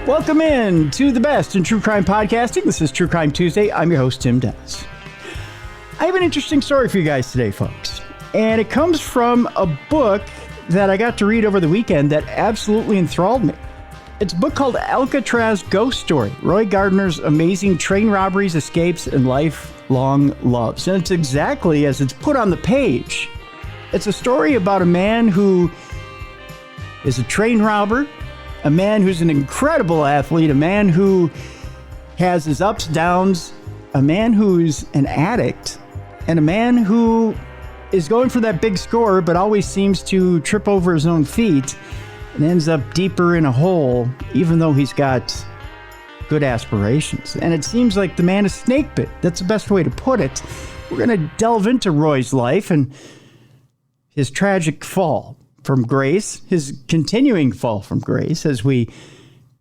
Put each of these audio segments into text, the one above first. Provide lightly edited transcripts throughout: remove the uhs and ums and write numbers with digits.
Welcome in to the best in true crime podcasting. This is True Crime Tuesday. I'm your host, Tim Dennis. I have an interesting story for you guys today, folks. And it comes from a book that I got to read over the weekend that absolutely enthralled me. It's a book called Alcatraz Ghost Story, Roy Gardner's amazing train robberies, escapes, and lifelong loves. And it's exactly as it's put on the page. It's a story about a man who is a train robber, a man who's an incredible athlete, a man who has his ups, downs, a man who's an addict, and a man who is going for that big score but always seems to trip over his own feet and ends up deeper in a hole, even though he's got good aspirations. And it seems like the man is snake bit. That's the best way to put it. We're going to delve into Roy's life and his tragic fall from grace, his continuing fall from grace as we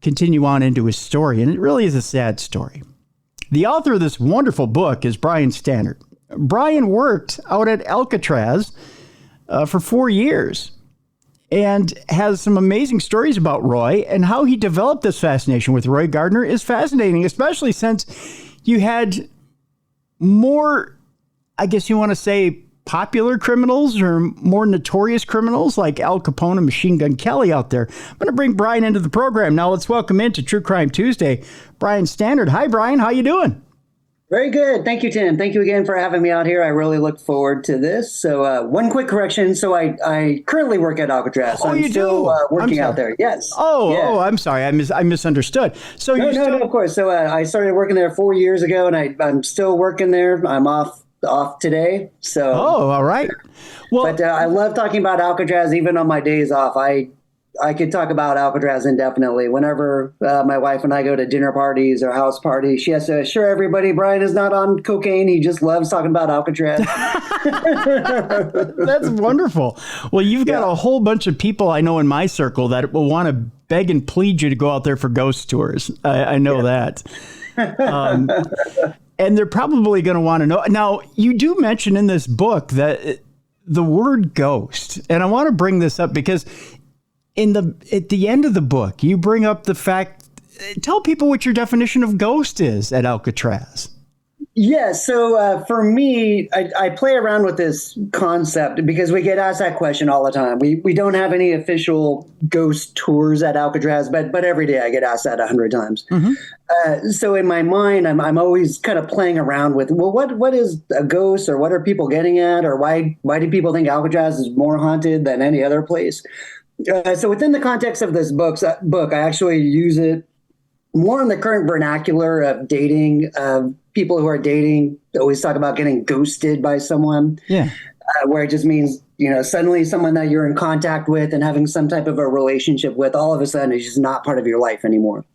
continue on into his story. And it really is a sad story. The author of this wonderful book is Brian Stannard. Brian worked out at Alcatraz for 4 years and has some amazing stories about Roy, and how he developed this fascination with Roy Gardner is fascinating, especially since you had more, I guess you want to say, popular criminals or more notorious criminals like Al Capone and Machine Gun Kelly out there. I'm going to bring Brian into the program. Now let's welcome into True Crime Tuesday, Brian Stannard. Hi, Brian. How you doing? Very good. Thank you, Tim. Thank you again for having me out here. I really look forward to this. So one quick correction. So I currently work at Alcatraz. So oh, I'm you still do? working out there. Yes. Oh, I'm sorry. I misunderstood. So No, of course. So I started working there 4 years ago, and I'm still working there. I'm off today. So all right. Well, but I love talking about Alcatraz even on my days off. I could talk about Alcatraz indefinitely. Whenever my wife and I go to dinner parties or house parties, she has to assure everybody Brian is not on cocaine. He just loves talking about Alcatraz. That's wonderful. Well, you've got a whole bunch of people I know in my circle that will want to beg and plead you to go out there for ghost tours. I know that. And they're probably going to want to know. Now, you do mention in this book that the word ghost, and I want to bring this up because at the end of the book, you bring up the fact, tell people what your definition of ghost is at Alcatraz. Yeah, so for me, I play around with this concept because we get asked that question all the time. We don't have any official ghost tours at Alcatraz, but every day I get asked that 100 times. Mm-hmm. So in my mind, I'm always kind of playing around with, well, what is a ghost, or what are people getting at, or why do people think Alcatraz is more haunted than any other place? So within the context of this book, I actually use it more in the current vernacular of dating. People who are dating always talk about getting ghosted by someone. Yeah, where it just means, suddenly someone that you're in contact with and having some type of a relationship with, all of a sudden is just not part of your life anymore.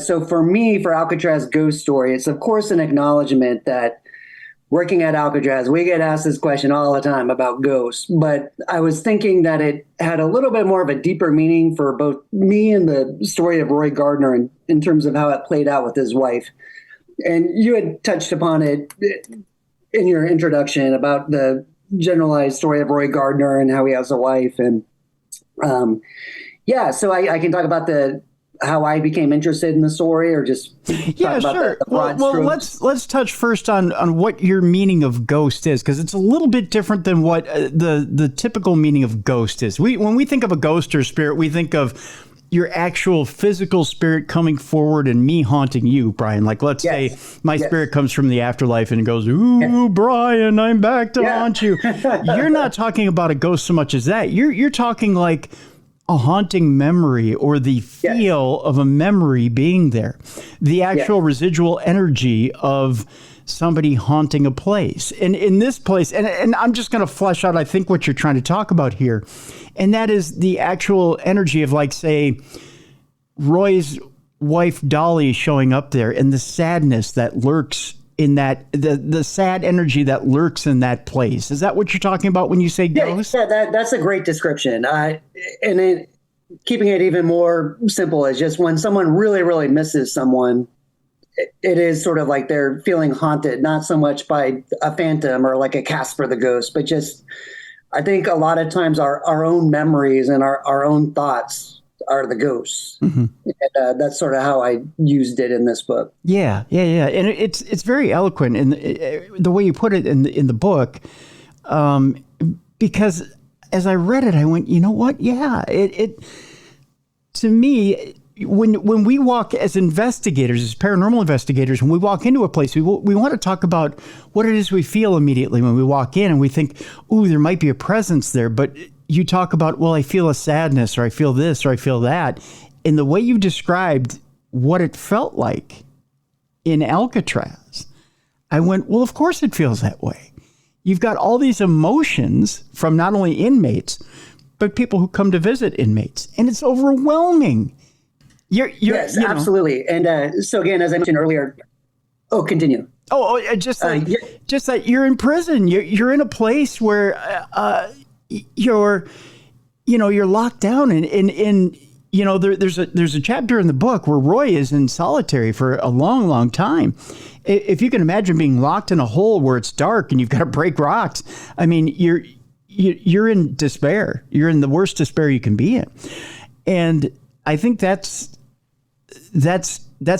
So for me, for Alcatraz Ghost Story, it's of course an acknowledgement that working at Alcatraz, we get asked this question all the time about ghosts, but I was thinking that it had a little bit more of a deeper meaning for both me and the story of Roy Gardner in terms of how it played out with his wife. And you had touched upon it in your introduction about the generalized story of Roy Gardner and how he has a wife. And so I can talk about how I became interested in the story, or just talk about sure. the broad well, strokes. let's touch first on what your meaning of ghost is, because it's a little bit different than what the typical meaning of ghost is. When we think of a ghost or spirit, we think of your actual physical spirit coming forward and me haunting you, Brian. Like, let's say my spirit comes from the afterlife and goes, ooh, Brian, I'm back to haunt you. You're not talking about a ghost so much as that. You're talking like a haunting memory, or the feel of a memory being there, the actual residual energy of somebody haunting a place. And in this place, and I'm just going to flesh out, I think, what you're trying to talk about here, and that is the actual energy of, like, say, Roy's wife Dollie showing up there, and the sadness that lurks in that, the sad energy that lurks in that place. Is that what you're talking about when you say ghost? Yeah, that's a great description. Keeping it even more simple is just when someone really, really misses someone, it is sort of like they're feeling haunted, not so much by a phantom or like a Casper the Ghost, but just, I think a lot of times our own memories and our own thoughts are the ghosts. Mm-hmm. And that's sort of how I used it in this book. Yeah. And it's very eloquent in the way you put it in the book, because as I read it, I went, you know what? Yeah, it to me, when we walk as investigators, as paranormal investigators, when we walk into a place, we want to talk about what it is we feel immediately when we walk in, and we think, ooh, there might be a presence there. But you talk about, well, I feel a sadness, or I feel this, or I feel that. And the way you described what it felt like in Alcatraz, I went, well, of course it feels that way. You've got all these emotions from not only inmates, but people who come to visit inmates, and it's overwhelming. Yes, absolutely. And so again, as I mentioned earlier, continue. Just that you're in prison. You're in a place where you're locked down, and there's a chapter in the book where Roy is in solitary for a long, long time. If you can imagine being locked in a hole where it's dark and you've got to break rocks, I mean, you're in despair. You're in the worst despair you can be in, and I think that's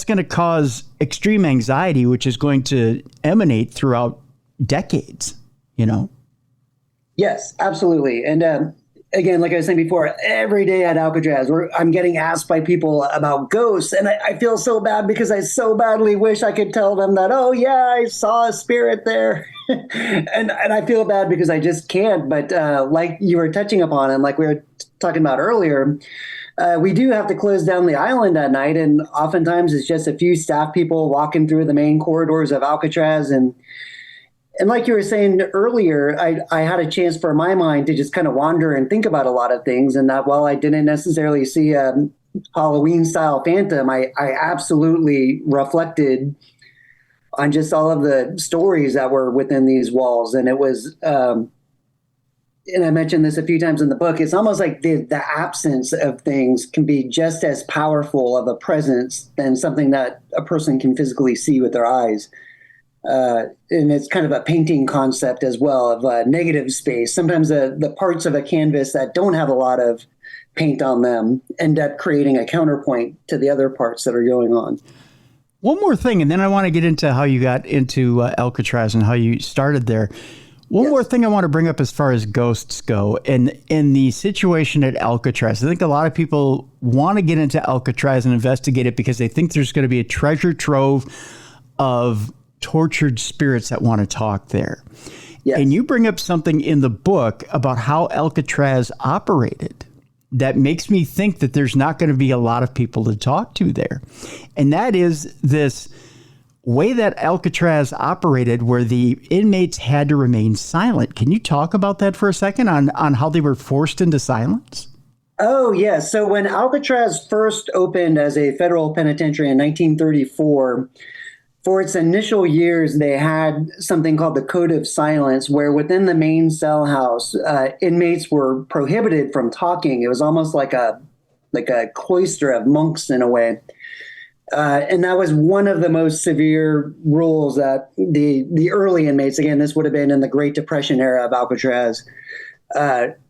going to cause extreme anxiety, which is going to emanate throughout decades. Yes, absolutely. And again, like I was saying before, every day at Alcatraz, I'm getting asked by people about ghosts, and I feel so bad because I so badly wish I could tell them that, oh yeah, I saw a spirit there. and I feel bad because I just can't. But like you were touching upon, and like we were talking about earlier, we do have to close down the island at night, and oftentimes it's just a few staff people walking through the main corridors of Alcatraz. And like you were saying earlier, I had a chance for my mind to just kind of wander and think about a lot of things, and that while I didn't necessarily see a Halloween-style phantom, I absolutely reflected on just all of the stories that were within these walls. And it was... and I mentioned this a few times in the book, it's almost like the absence of things can be just as powerful of a presence than something that a person can physically see with their eyes. And it's kind of a painting concept as well of a negative space. Sometimes the parts of a canvas that don't have a lot of paint on them end up creating a counterpoint to the other parts that are going on. One more thing, and then I want to get into how you got into Alcatraz and how you started there. One more thing I want to bring up as far as ghosts go, and in the situation at Alcatraz, I think a lot of people want to get into Alcatraz and investigate it because they think there's going to be a treasure trove of tortured spirits that want to talk there. Yes. And you bring up something in the book about how Alcatraz operated that makes me think that there's not going to be a lot of people to talk to there. And that is this way that Alcatraz operated where the inmates had to remain silent. Can you talk about that for a second on how they were forced into silence? Oh, yes. So when Alcatraz first opened as a federal penitentiary in 1934, for its initial years, they had something called the Code of Silence, where within the main cell house, inmates were prohibited from talking. It was almost like a cloister of monks in a way. And that was one of the most severe rules that the early inmates, again, this would have been in the Great Depression era of Alcatraz,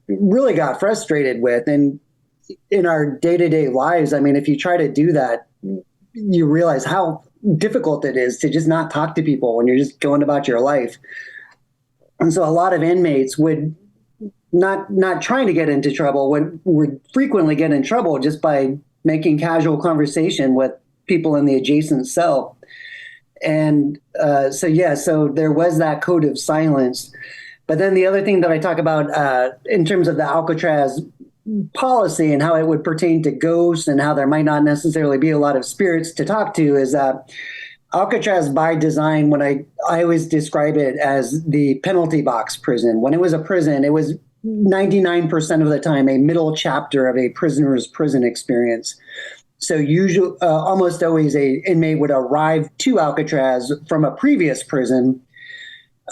really got frustrated with. And in our day-to-day lives, I mean, if you try to do that, you realize how difficult it is to just not talk to people when you're just going about your life. And so a lot of inmates would not trying to get into trouble, would frequently get in trouble just by making casual conversation with people in the adjacent cell. And so there was that Code of Silence. But then the other thing that I talk about in terms of the Alcatraz policy and how it would pertain to ghosts and how there might not necessarily be a lot of spirits to talk to is that Alcatraz by design, when I always describe it as the penalty box prison. When it was a prison, it was 99% of the time a middle chapter of a prisoner's prison experience. So usually, almost always a inmate would arrive to Alcatraz from a previous prison,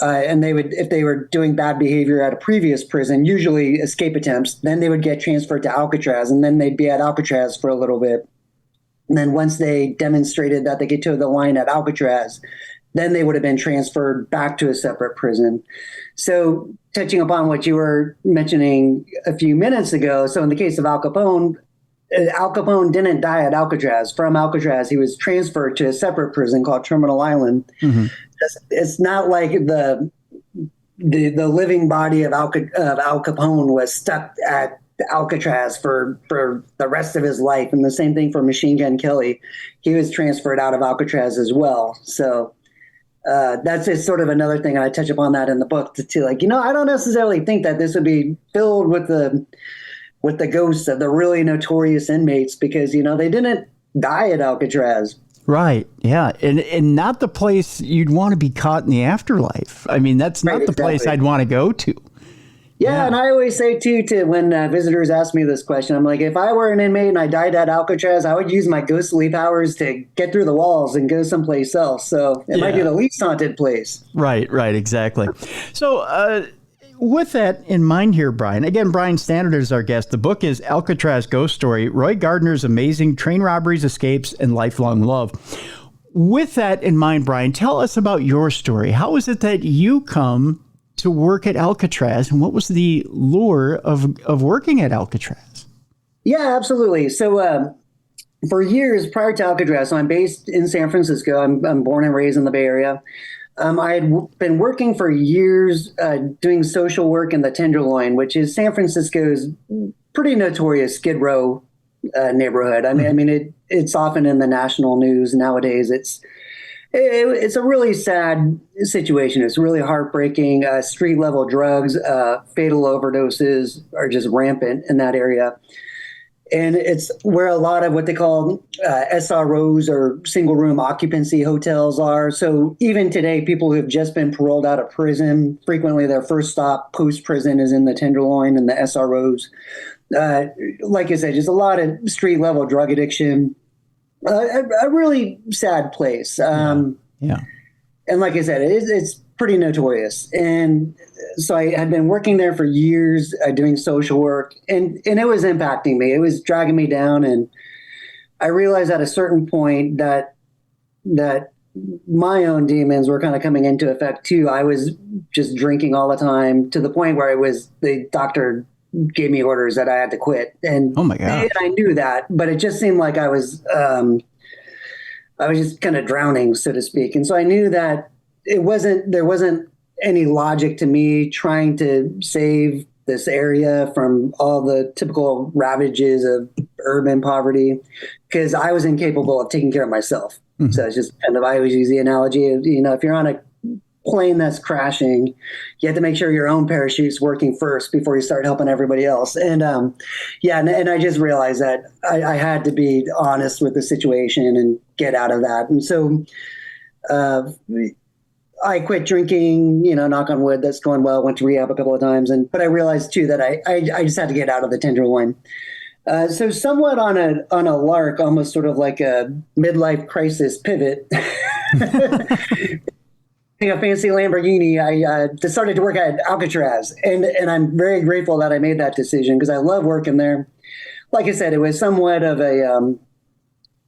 and they would, if they were doing bad behavior at a previous prison, usually escape attempts, then they would get transferred to Alcatraz, and then they'd be at Alcatraz for a little bit. And then once they demonstrated that they could toe the line at Alcatraz, then they would have been transferred back to a separate prison. So touching upon what you were mentioning a few minutes ago, so in the case of Al Capone, Al Capone didn't die at Alcatraz. From Alcatraz, he was transferred to a separate prison called Terminal Island. Mm-hmm. It's not like the living body of Al Capone was stuck at Alcatraz for the rest of his life. And the same thing for Machine Gun Kelly. He was transferred out of Alcatraz as well. So that's just sort of another thing. And I touch upon that in the book too. Like, I don't necessarily think that this would be filled with the ghosts of the really notorious inmates because, they didn't die at Alcatraz. Right. Yeah. And not the place you'd want to be caught in the afterlife. I mean, that's not the place I'd want to go to. Yeah. And I always say too, when visitors ask me this question, I'm like, if I were an inmate and I died at Alcatraz, I would use my ghostly powers to get through the walls and go someplace else. So it might be the least haunted place. Right. Exactly. So, with that in mind here, Brian, again, Brian Stannard is our guest. The book is Alcatraz Ghost Story, Roy Gardner's Amazing Train Robberies, Escapes, and Lifelong Love. With that in mind, Brian, tell us about your story. How is it that you come to work at Alcatraz, and what was the lure of working at Alcatraz? Yeah, absolutely. So for years prior to Alcatraz, so I'm based in San Francisco. I'm born and raised in the Bay Area. I had been working for years doing social work in the Tenderloin, which is San Francisco's pretty notorious Skid Row neighborhood. I mean, it's often in the national news nowadays. It's a really sad situation. It's really heartbreaking. Street level drugs, fatal overdoses are just rampant in that area. And it's where a lot of what they call SROs or single room occupancy hotels are. So even today, people who have just been paroled out of prison, frequently their first stop post-prison is in the Tenderloin and the SROs. Like I said, just a lot of street level drug addiction. A really sad place. Yeah. And like I said, it's pretty notorious. And so I had been working there for years doing social work, and it was impacting me. It was dragging me down. And I realized at a certain point that my own demons were kind of coming into effect too. I was just drinking all the time to the point where the doctor gave me orders that I had to quit. And oh my God. And I knew that, but it just seemed like I was just kind of drowning, so to speak. And so I knew that there wasn't any logic to me trying to save this area from all the typical ravages of urban poverty because I was incapable of taking care of myself. Mm-hmm. So it's just kind of, I always use the analogy of, if you're on a plane that's crashing, you have to make sure your own parachute's working first before you start helping everybody else. And and I just realized that I had to be honest with the situation and get out of that. And so I quit drinking, knock on wood, that's going well, went to rehab a couple of times. But I realized too that I just had to get out of the Tenderloin. So somewhat on a lark, almost sort of like a midlife crisis pivot, a fancy Lamborghini, I decided to work at Alcatraz. And I'm very grateful that I made that decision because I love working there. Like I said, it was somewhat of a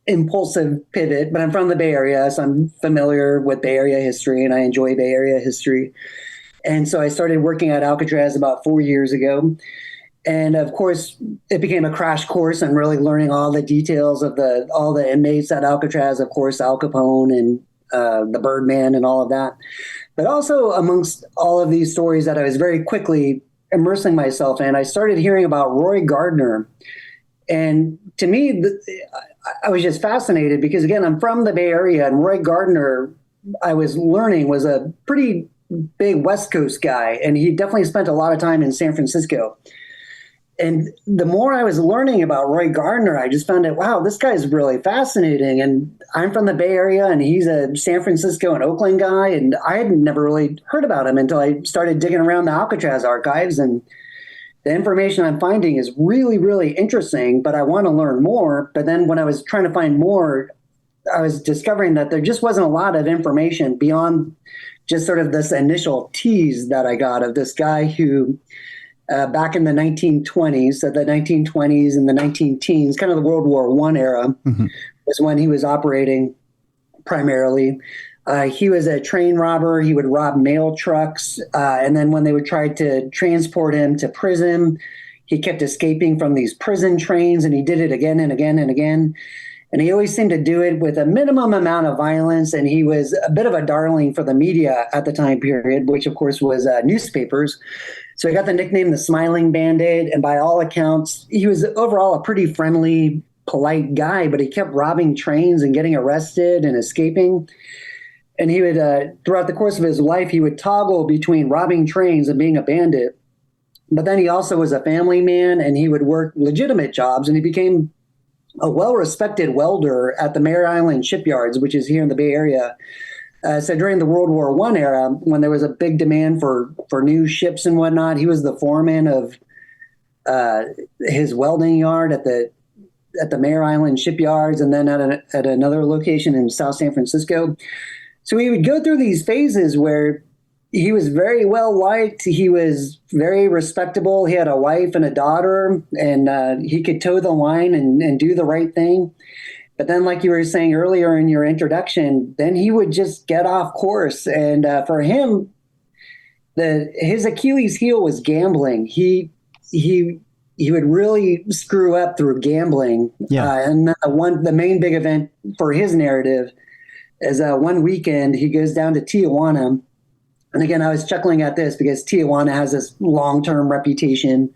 impulsive pivot, but I'm from the Bay Area, so I'm familiar with Bay Area history and I enjoy Bay Area history. And so I started working at Alcatraz about 4 years ago. And of course, it became a crash course on really learning all the details of all the inmates at Alcatraz, of course, Al Capone and the Birdman and all of that. But also amongst all of these stories that I was very quickly immersing myself in, I started hearing about Roy Gardner. And to me, I was just fascinated because, again, I'm from the Bay Area, and Roy Gardner, I was learning, was a pretty big West Coast guy, and he definitely spent a lot of time in San Francisco. And the more I was learning about Roy Gardner, I just found out, wow, this guy's really fascinating. And I'm from the Bay Area, and he's a San Francisco and Oakland guy, and I had never really heard about him until I started digging around the Alcatraz archives, and the information I'm finding is really, really interesting, but I want to learn more. But then when I was trying to find more, I was discovering that there just wasn't a lot of information beyond just sort of this initial tease that I got of this guy who, back in the 1920s, so the 1920s and the 19-teens, kind of the World War I era, mm-hmm. was when he was operating primarily. He was a train robber. He would rob mail trucks. And then when they would try to transport him to prison, he kept escaping from these prison trains, and he did it again and again and again. And he always seemed to do it with a minimum amount of violence. And he was a bit of a darling for the media at the time period, which of course was newspapers. So he got the nickname the Smiling Bandit. And by all accounts, he was overall a pretty friendly, polite guy, but he kept robbing trains and getting arrested and escaping. And he would, throughout the course of his life, he would toggle between robbing trains and being a bandit. But then he also was a family man, and he would work legitimate jobs, and he became a well-respected welder at the Mare Island shipyards, which is here in the Bay Area. So during the World War I era, when there was a big demand for new ships and whatnot, he was the foreman of his welding yard at the Mare Island shipyards, and then at another location in South San Francisco. So he would go through these phases where he was very well liked. He was very respectable. He had a wife and a daughter, and he could toe the line and do the right thing. But then, like you were saying earlier in your introduction, then he would just get off course. And for him, his Achilles heel was gambling. He would really screw up through gambling. Yeah. And the main big event for his narrative is one weekend he goes down to Tijuana. And again, I was chuckling at this because Tijuana has this long-term reputation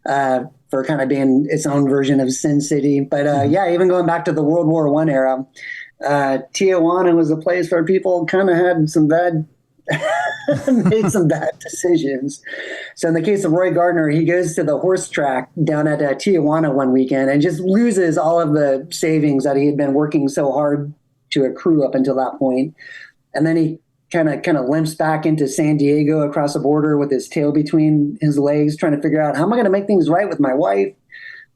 for kind of being its own version of Sin City. But yeah, even going back to the World War I era, Tijuana was a place where people kind of had some made some bad decisions. So in the case of Roy Gardner, he goes to the horse track down at Tijuana one weekend and just loses all of the savings that he had been working so hard to accrue up until that point. And then he kind of limps back into San Diego across the border with his tail between his legs, trying to figure out how am I going to make things right with my wife.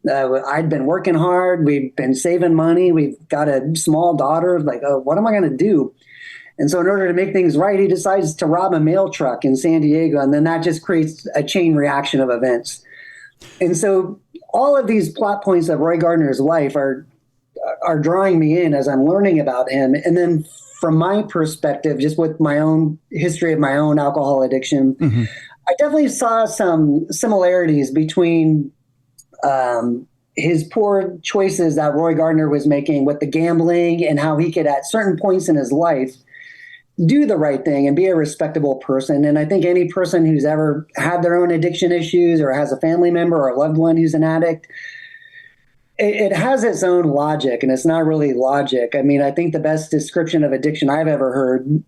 I'd been working hard. We've been saving money. We've got a small daughter. Like, what am I going to do? And so in order to make things right, he decides to rob a mail truck in San Diego. And then that just creates a chain reaction of events. And so all of these plot points of Roy Gardner's life are drawing me in as I'm learning about him. And then from my perspective, just with my own history of my own alcohol addiction, I definitely saw some similarities between his poor choices that Roy Gardner was making with the gambling and how he could, at certain points in his life, do the right thing and be a respectable person. And I think any person who's ever had their own addiction issues or has a family member or a loved one who's an addict, it has its own logic, and it's not really logic. I mean, I think the best description of addiction I've ever heard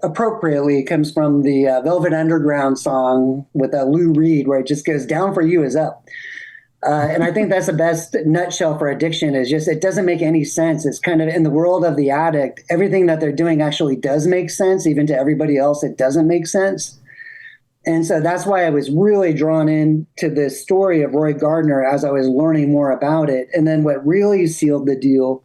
appropriately comes from the Velvet Underground song with Lou Reed, where it just goes, down for you is up. And I think that's the best nutshell for addiction, is just it doesn't make any sense. It's kind of in the world of the addict, everything that they're doing actually does make sense. Even to everybody else, it doesn't make sense. And so that's why I was really drawn into this story of Roy Gardner as I was learning more about it. And then what really sealed the deal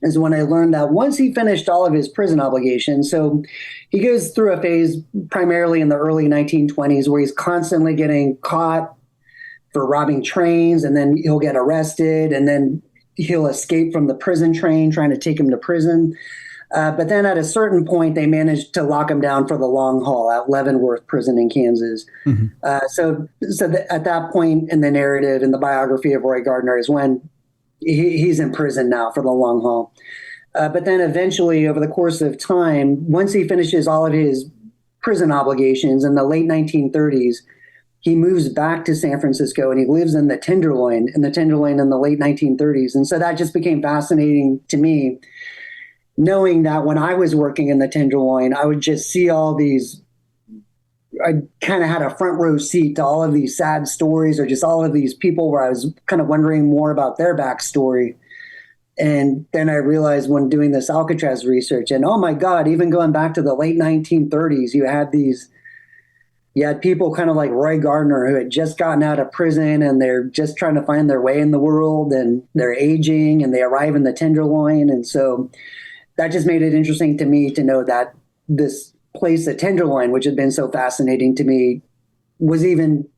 is when I learned that once he finished all of his prison obligations, so he goes through a phase primarily in the early 1920s where he's constantly getting caught for robbing trains, and then he'll get arrested, and then he'll escape from the prison train trying to take him to prison. But then at a certain point, they managed to lock him down for the long haul at Leavenworth Prison in Kansas. So at that point in the narrative, in the biography of Roy Gardner, is when he's in prison now for the long haul. But then eventually, over the course of time, once he finishes all of his prison obligations in the late 1930s, he moves back to San Francisco and he lives in the Tenderloin in the late 1930s. And so that just became fascinating to me, knowing that when I was working in the Tenderloin, I would just see all these, I kind of had a front row seat to all of these sad stories or just all of these people where I was kind of wondering more about their backstory. And then I realized when doing this Alcatraz research, and oh my God, even going back to the late 1930s, you had people kind of like Roy Gardner who had just gotten out of prison and they're just trying to find their way in the world, and they're aging and they arrive in the Tenderloin. And so that just made it interesting to me to know that this place, the Tenderloin, which had been so fascinating to me, was even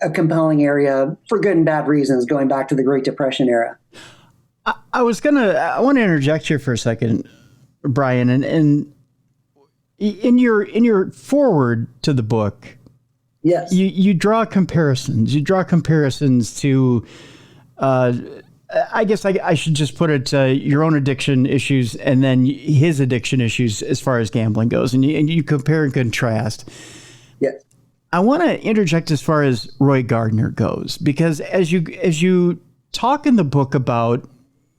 a compelling area for good and bad reasons, going back to the Great Depression era. I want to interject here for a second, Brian, and in your foreword to the book, Yes. You draw comparisons. You draw comparisons to, I guess I should just put it, your own addiction issues and then his addiction issues as far as gambling goes. And you compare and contrast. Yes. I want to interject as far as Roy Gardner goes, because as you talk in the book about,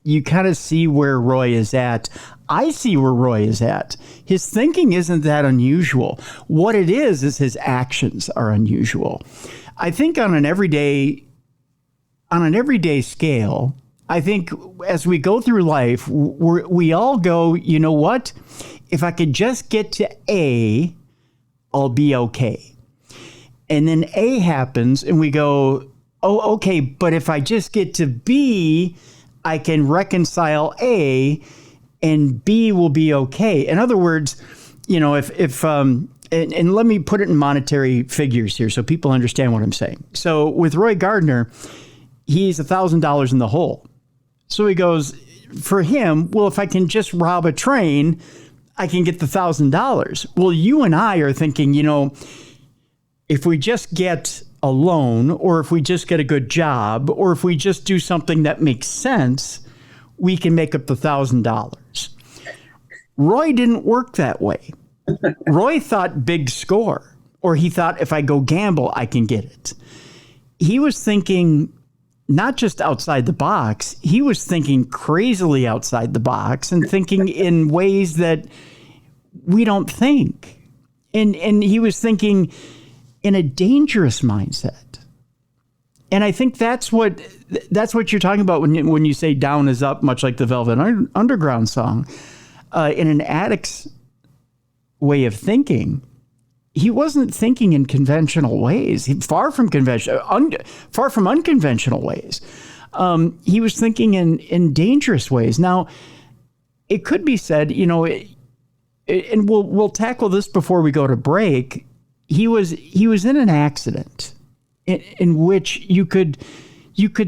you kind of see where Roy is at. I see where Roy is at. His thinking isn't that unusual. What it is his actions are unusual. I think on an everyday scale, I think as we go through life, we all go, you know what? If I could just get to A, I'll be okay. And then A happens and we go, oh, okay, but if I just get to B, I can reconcile A and B will be okay. In other words, if and let me put it in monetary figures here so people understand what I'm saying. So with Roy Gardner, he's $1,000 in the hole. So he goes, for him, well, if I can just rob a train, I can get the $1,000. Well, you and I are thinking, if we just get a loan, or if we just get a good job, or if we just do something that makes sense, we can make up the $1,000. Roy didn't work that way. Roy thought big score, or he thought if I go gamble, I can get it. He was thinking not just outside the box, he was thinking crazily outside the box and thinking in ways that we don't think. And he was thinking in a dangerous mindset. And I think that's what you're talking about when you say down is up, much like the Velvet Underground song. In an addict's way of thinking, he wasn't thinking in conventional ways. Far from unconventional ways. He was thinking in dangerous ways. Now, it could be said, and we'll tackle this before we go to break. He was in an accident in which you could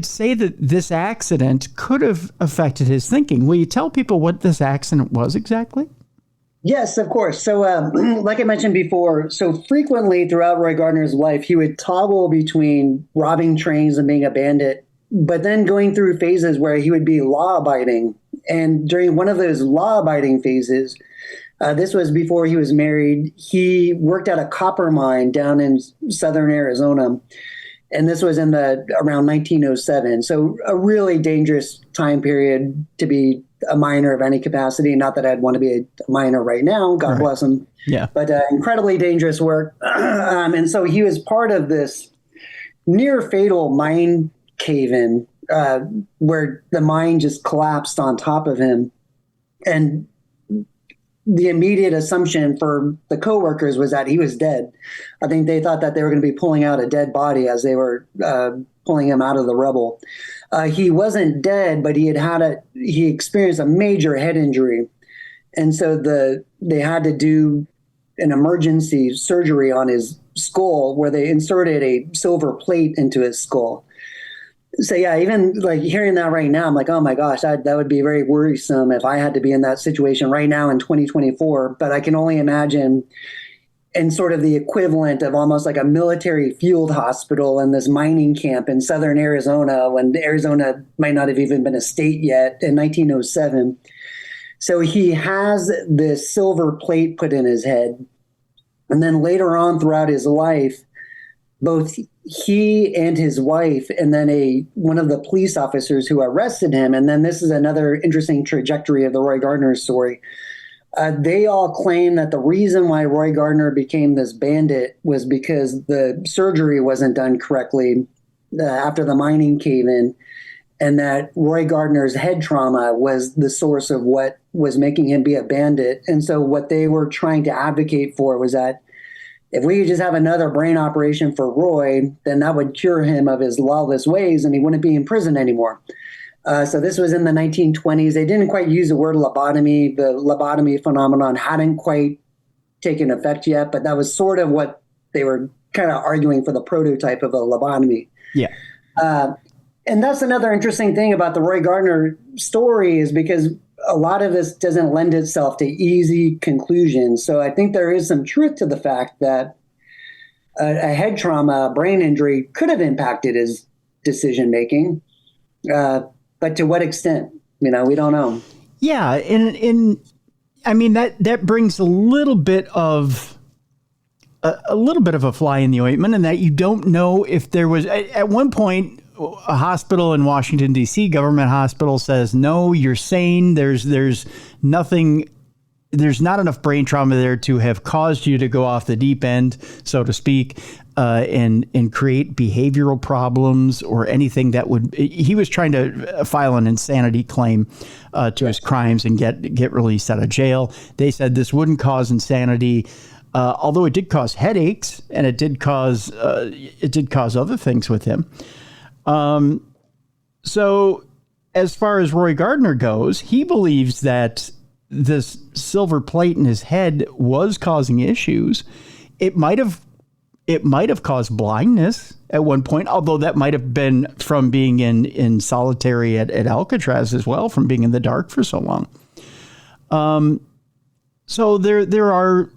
say that this accident could have affected his thinking. Will you tell people what this accident was exactly? Yes, of course. So like I mentioned before, so frequently throughout Roy Gardner's life, he would toggle between robbing trains and being a bandit, but then going through phases where he would be law-abiding. And during one of those law-abiding phases, this was before he was married. He worked at a copper mine down in southern Arizona, and this was in around 1907. So a really dangerous time period to be a miner of any capacity. Not that I'd want to be a miner right now, God bless him. Yeah, but incredibly dangerous work. And so he was part of this near fatal mine cave-in where the mine just collapsed on top of him, and the immediate assumption for the coworkers was that he was dead. I think they thought that they were going to be pulling out a dead body as they were pulling him out of the rubble. He wasn't dead, but he experienced a major head injury. And so they had to do an emergency surgery on his skull where they inserted a silver plate into his skull. So yeah, even like hearing that right now, I'm like, oh my gosh, that would be very worrisome if I had to be in that situation right now in 2024. But I can only imagine in sort of the equivalent of almost like a military field hospital in this mining camp in southern Arizona, when Arizona might not have even been a state yet, in 1907. So he has this silver plate put in his head. And then later on throughout his life, both he and his wife, and then one of the police officers who arrested him, and then this is another interesting trajectory of the Roy Gardner story, they all claim that the reason why Roy Gardner became this bandit was because the surgery wasn't done correctly after the mining cave-in, and that Roy Gardner's head trauma was the source of what was making him be a bandit. And so what they were trying to advocate for was that if we could just have another brain operation for Roy, then that would cure him of his lawless ways and he wouldn't be in prison anymore. So this was in the 1920s. They didn't quite use the word lobotomy. The lobotomy phenomenon hadn't quite taken effect yet, but that was sort of what they were kind of arguing for, the prototype of a lobotomy. Yeah. And that's another interesting thing about the Roy Gardner story, is because a lot of this doesn't lend itself to easy conclusions. So I think there is some truth to the fact that a head trauma, brain injury could have impacted his decision making. But to what extent? We don't know. Yeah, I mean that brings a little bit of a fly in the ointment, and that you don't know if there was at one point a hospital in Washington D.C., government hospital, says no, you're sane. There's nothing. There's not enough brain trauma there to have caused you to go off the deep end, so to speak, and create behavioral problems or anything that would. He was trying to file an insanity claim to his crimes and get released out of jail. They said this wouldn't cause insanity, although it did cause headaches and it did cause other things with him. So as far as Roy Gardner goes, he believes that this silver plate in his head was causing issues. It might have caused blindness at one point, although that might have been from being in solitary at Alcatraz as well, from being in the dark for so long. So there are,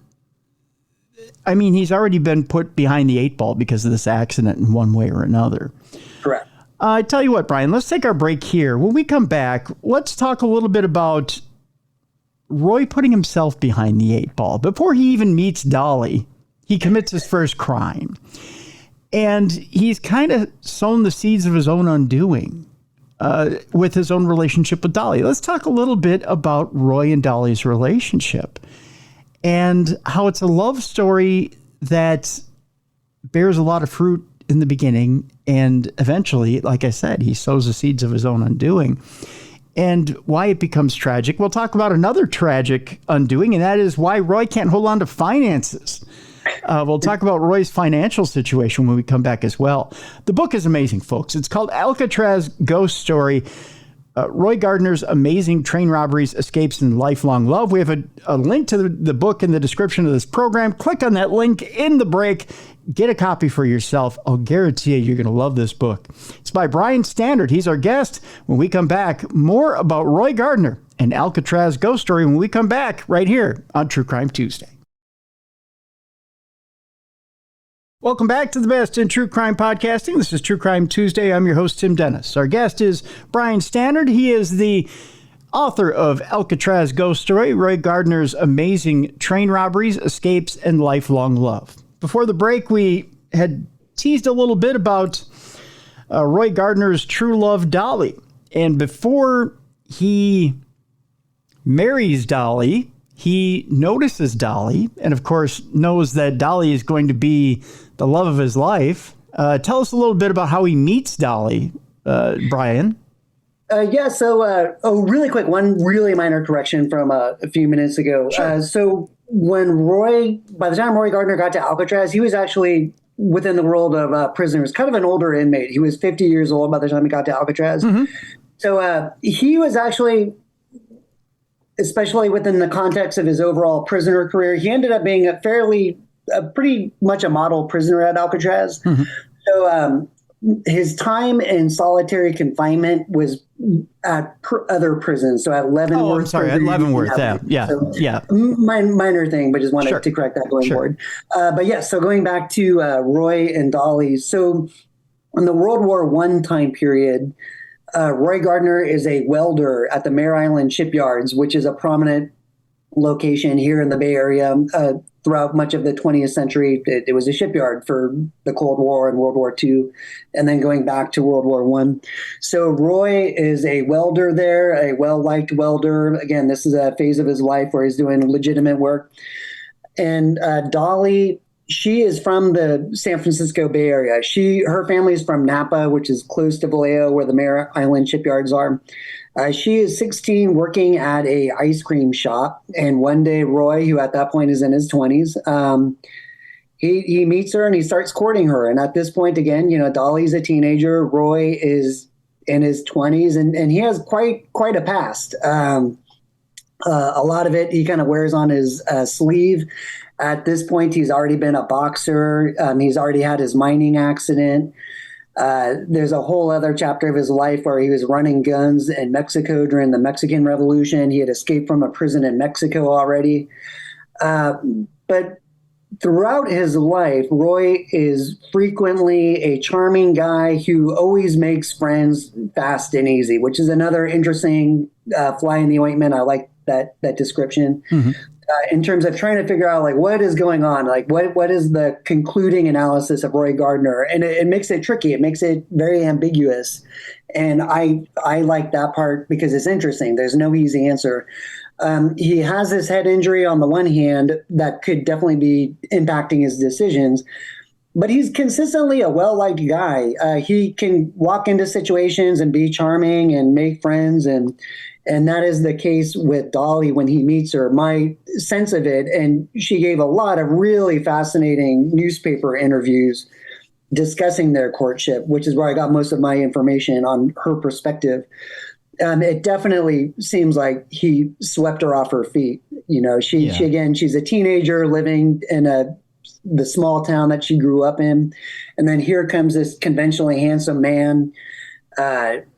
I mean, he's already been put behind the 8 ball because of this accident in one way or another. Correct. I tell you what, Brian, let's take our break here. When we come back, let's talk a little bit about Roy putting himself behind the 8 ball. Before he even meets Dollie, he commits his first crime. And he's kind of sown the seeds of his own undoing with his own relationship with Dollie. Let's talk a little bit about Roy and Dollie's relationship and how it's a love story that bears a lot of fruit in the beginning. And eventually, like I said, he sows the seeds of his own undoing. And why it becomes tragic. We'll talk about another tragic undoing, and that is why Roy can't hold on to finances. We'll talk about Roy's financial situation when we come back as well. The book is amazing, folks. It's called Alcatraz Ghost Story, Roy Gardner's amazing train robberies, escapes, and lifelong love. We have a link to the book in the description of this program. Click on that link in the break. Get a copy for yourself. I'll guarantee you're going to love this book. It's by Brian Stannard. He's our guest. When we come back, more about Roy Gardner and Alcatraz Ghost Story when we come back right here on True Crime Tuesday. Welcome back to the best in true crime podcasting. This is True Crime Tuesday. I'm your host, Tim Dennis. Our guest is Brian Stannard. He is the author of Alcatraz Ghost Story, Roy Gardner's amazing train robberies, escapes, and lifelong love. Before the break, we had teased a little bit about Roy Gardner's true love, Dollie. And before he marries Dollie, he notices Dollie and, of course, knows that Dollie is going to be the love of his life. Tell us a little bit about how he meets Dollie, Brian. Really quick, one really minor correction from a few minutes ago. Sure. So by the time Roy Gardner got to Alcatraz, he was actually within the world of prisoners, kind of an older inmate. He was 50 years old by the time he got to Alcatraz. Mm-hmm. So he was actually, especially within the context of his overall prisoner career, he ended up being pretty much a model prisoner at Alcatraz. Mm-hmm. So his time in solitary confinement was at other prisons. So at Leavenworth. Oh, I'm sorry, at Leavenworth. Yeah. Minor thing, but just wanted to correct that going forward. So going back to Roy and Dollie. So in the World War I time period, Roy Gardner is a welder at the Mare Island shipyards, which is a prominent location here in the Bay Area. Throughout much of the 20th century, it was a shipyard for the Cold War and World War II, and then going back to World War I. So Roy is a welder there, a well-liked welder. Again, this is a phase of his life where he's doing legitimate work. And Dollie, she is from the San Francisco Bay Area. Her family is from Napa, which is close to Vallejo, where the Mare Island shipyards are. She is 16, working at a ice cream shop. And one day, Roy, who at that point is in his 20s, he meets her and he starts courting her. And at this point, again, Dollie's a teenager. Roy is in his 20s, and he has quite a past. A lot of it he kind of wears on his sleeve. At this point, he's already been a boxer. He's already had his mining accident. There's a whole other chapter of his life where he was running guns in Mexico during the Mexican Revolution. He had escaped from a prison in Mexico already. But throughout his life, Roy is frequently a charming guy who always makes friends fast and easy, which is another interesting fly in the ointment. I like that description. Mm-hmm. In terms of trying to figure out like what is going on, like what is the concluding analysis of Roy Gardner, and it makes it tricky. It makes it very ambiguous, and I like that part because it's interesting. There's no easy answer. He has this head injury on the one hand that could definitely be impacting his decisions, but he's consistently a well-liked guy. He can walk into situations and be charming and make friends, and that is the case with Dollie when he meets her. My sense of it, and she gave a lot of really fascinating newspaper interviews discussing their courtship, which is where I got most of my information on her perspective. It definitely seems like he swept her off her feet. You know, she again, she's a teenager living in the small town that she grew up in. And then here comes this conventionally handsome man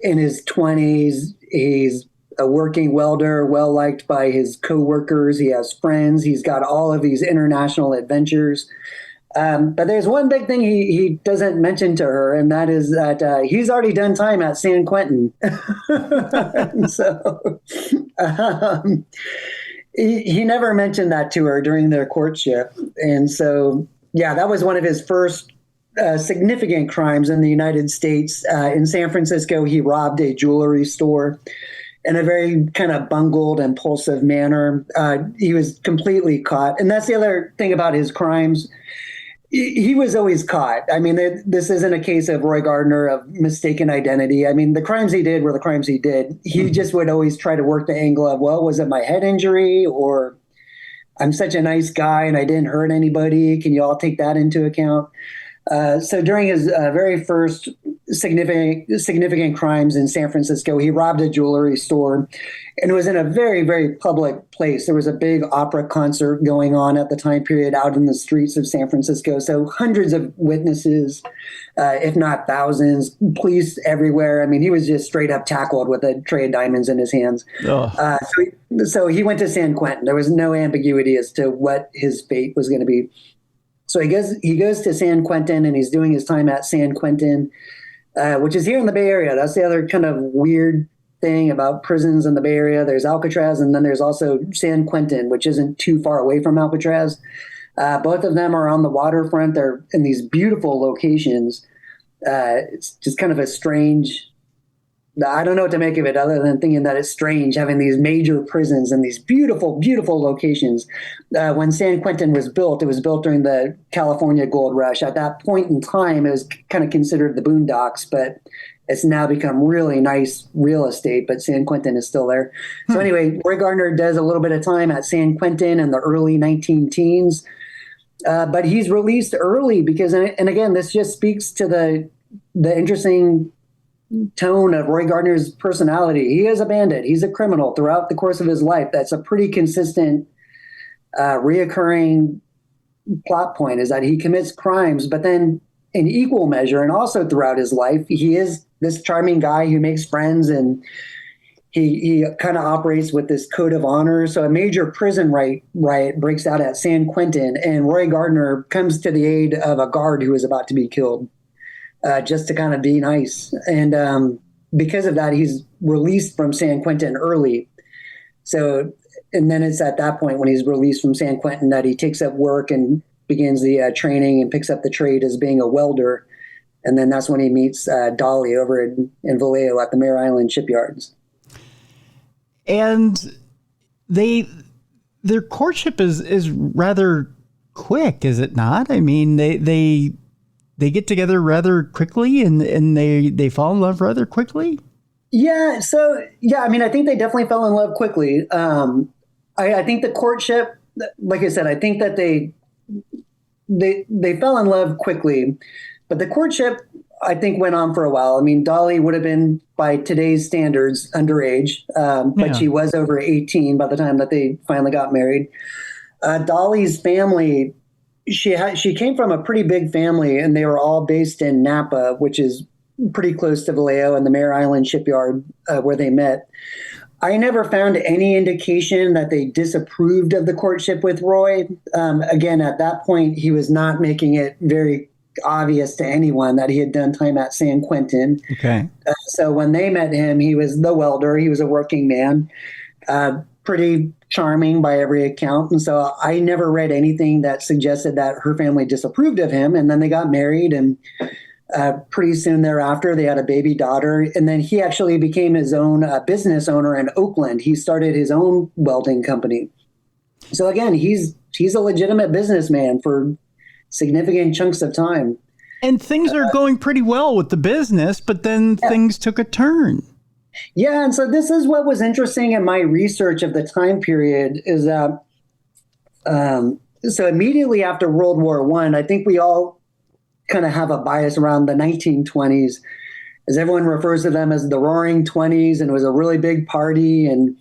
in his 20s. He's a working welder, well-liked by his coworkers. He has friends. He's got all of these international adventures. But there's one big thing he doesn't mention to her, and that is that he's already done time at San Quentin. So he never mentioned that to her during their courtship. And so, yeah, that was one of his first significant crimes in the United States. In San Francisco, he robbed a jewelry store in a very kind of bungled, impulsive manner. He was completely caught. And that's the other thing about his crimes. He was always caught. I mean, this isn't a case of Roy Gardner of mistaken identity. I mean, the crimes he did were the crimes he did. He just would always try to work the angle of, well, was it my head injury, or I'm such a nice guy and I didn't hurt anybody? Can you all take that into account? So during his very first significant crimes in San Francisco, he robbed a jewelry store, and it was in a very, very public place. There was a big opera concert going on at the time period out in the streets of San Francisco. So hundreds of witnesses, if not thousands, police everywhere. I mean, he was just straight up tackled with a tray of diamonds in his hands. So he went to San Quentin. There was no ambiguity as to what his fate was going to be. So he goes to San Quentin, and he's doing his time at San Quentin, which is here in the Bay Area. That's the other kind of weird thing about prisons in the Bay Area. There's Alcatraz, and then there's also San Quentin, which isn't too far away from Alcatraz. Both of them are on the waterfront. They're in these beautiful locations. It's just kind of a strange... I don't know what to make of it other than thinking that it's strange having these major prisons in these beautiful, beautiful locations. When San Quentin was built, it was built during the California gold rush. At that point in time, it was kind of considered the boondocks, but it's now become really nice real estate, but San Quentin is still there. So anyway, Roy Gardner does a little bit of time at San Quentin in the early 19-teens, but he's released early because, and again, this just speaks to the interesting tone of Roy Gardner's personality. He is a bandit. He's a criminal throughout the course of his life. That's a pretty consistent, reoccurring plot point, is that he commits crimes, but then in equal measure and also throughout his life, he is this charming guy who makes friends, and he kind of operates with this code of honor. So a major prison riot breaks out at San Quentin, and Roy Gardner comes to the aid of a guard who is about to be killed. Just to kind of be nice. And because of that, he's released from San Quentin early. So, and then it's at that point when he's released from San Quentin that he takes up work and begins the training and picks up the trade as being a welder. And then that's when he meets Dollie over in Vallejo at the Mare Island shipyards. And their courtship is rather quick, is it not? I mean, they get together rather quickly, and they fall in love rather quickly. Yeah. So, yeah, I mean, I think they definitely fell in love quickly. I think the courtship, like I said, I think that they fell in love quickly, but the courtship, I think, went on for a while. I mean, Dollie would have been, by today's standards, underage, but she was over 18 by the time that they finally got married. Dollie's family, she came from a pretty big family, and they were all based in Napa, which is pretty close to Vallejo and the Mare Island shipyard where they met. I never found any indication that they disapproved of the courtship with Roy. Again, at that point, he was not making it very obvious to anyone that he had done time at San Quentin. Okay. So when they met him, he was the welder. He was a working man, pretty charming by every account. And so I never read anything that suggested that her family disapproved of him. And then they got married, and pretty soon thereafter, they had a baby daughter. And then he actually became his own business owner in Oakland. He started his own welding company. So again, he's a legitimate businessman for significant chunks of time. And things are going pretty well with the business, but then things took a turn. Yeah, and so this is what was interesting in my research of the time period is that so immediately after World War I think we all kind of have a bias around the 1920s, as everyone refers to them as the Roaring '20s, and it was a really big party and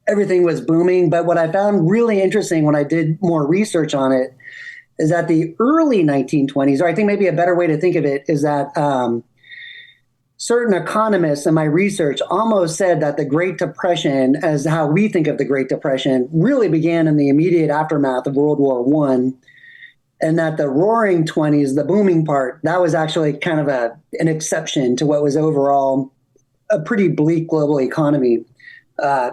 everything was booming. But what I found really interesting when I did more research on it is that the early 1920s, or I think maybe a better way to think of it is that certain economists in my research almost said that the Great Depression, as how we think of the Great Depression, really began in the immediate aftermath of World War I, and that the Roaring '20s, the booming part, that was actually kind of an exception to what was overall a pretty bleak global economy.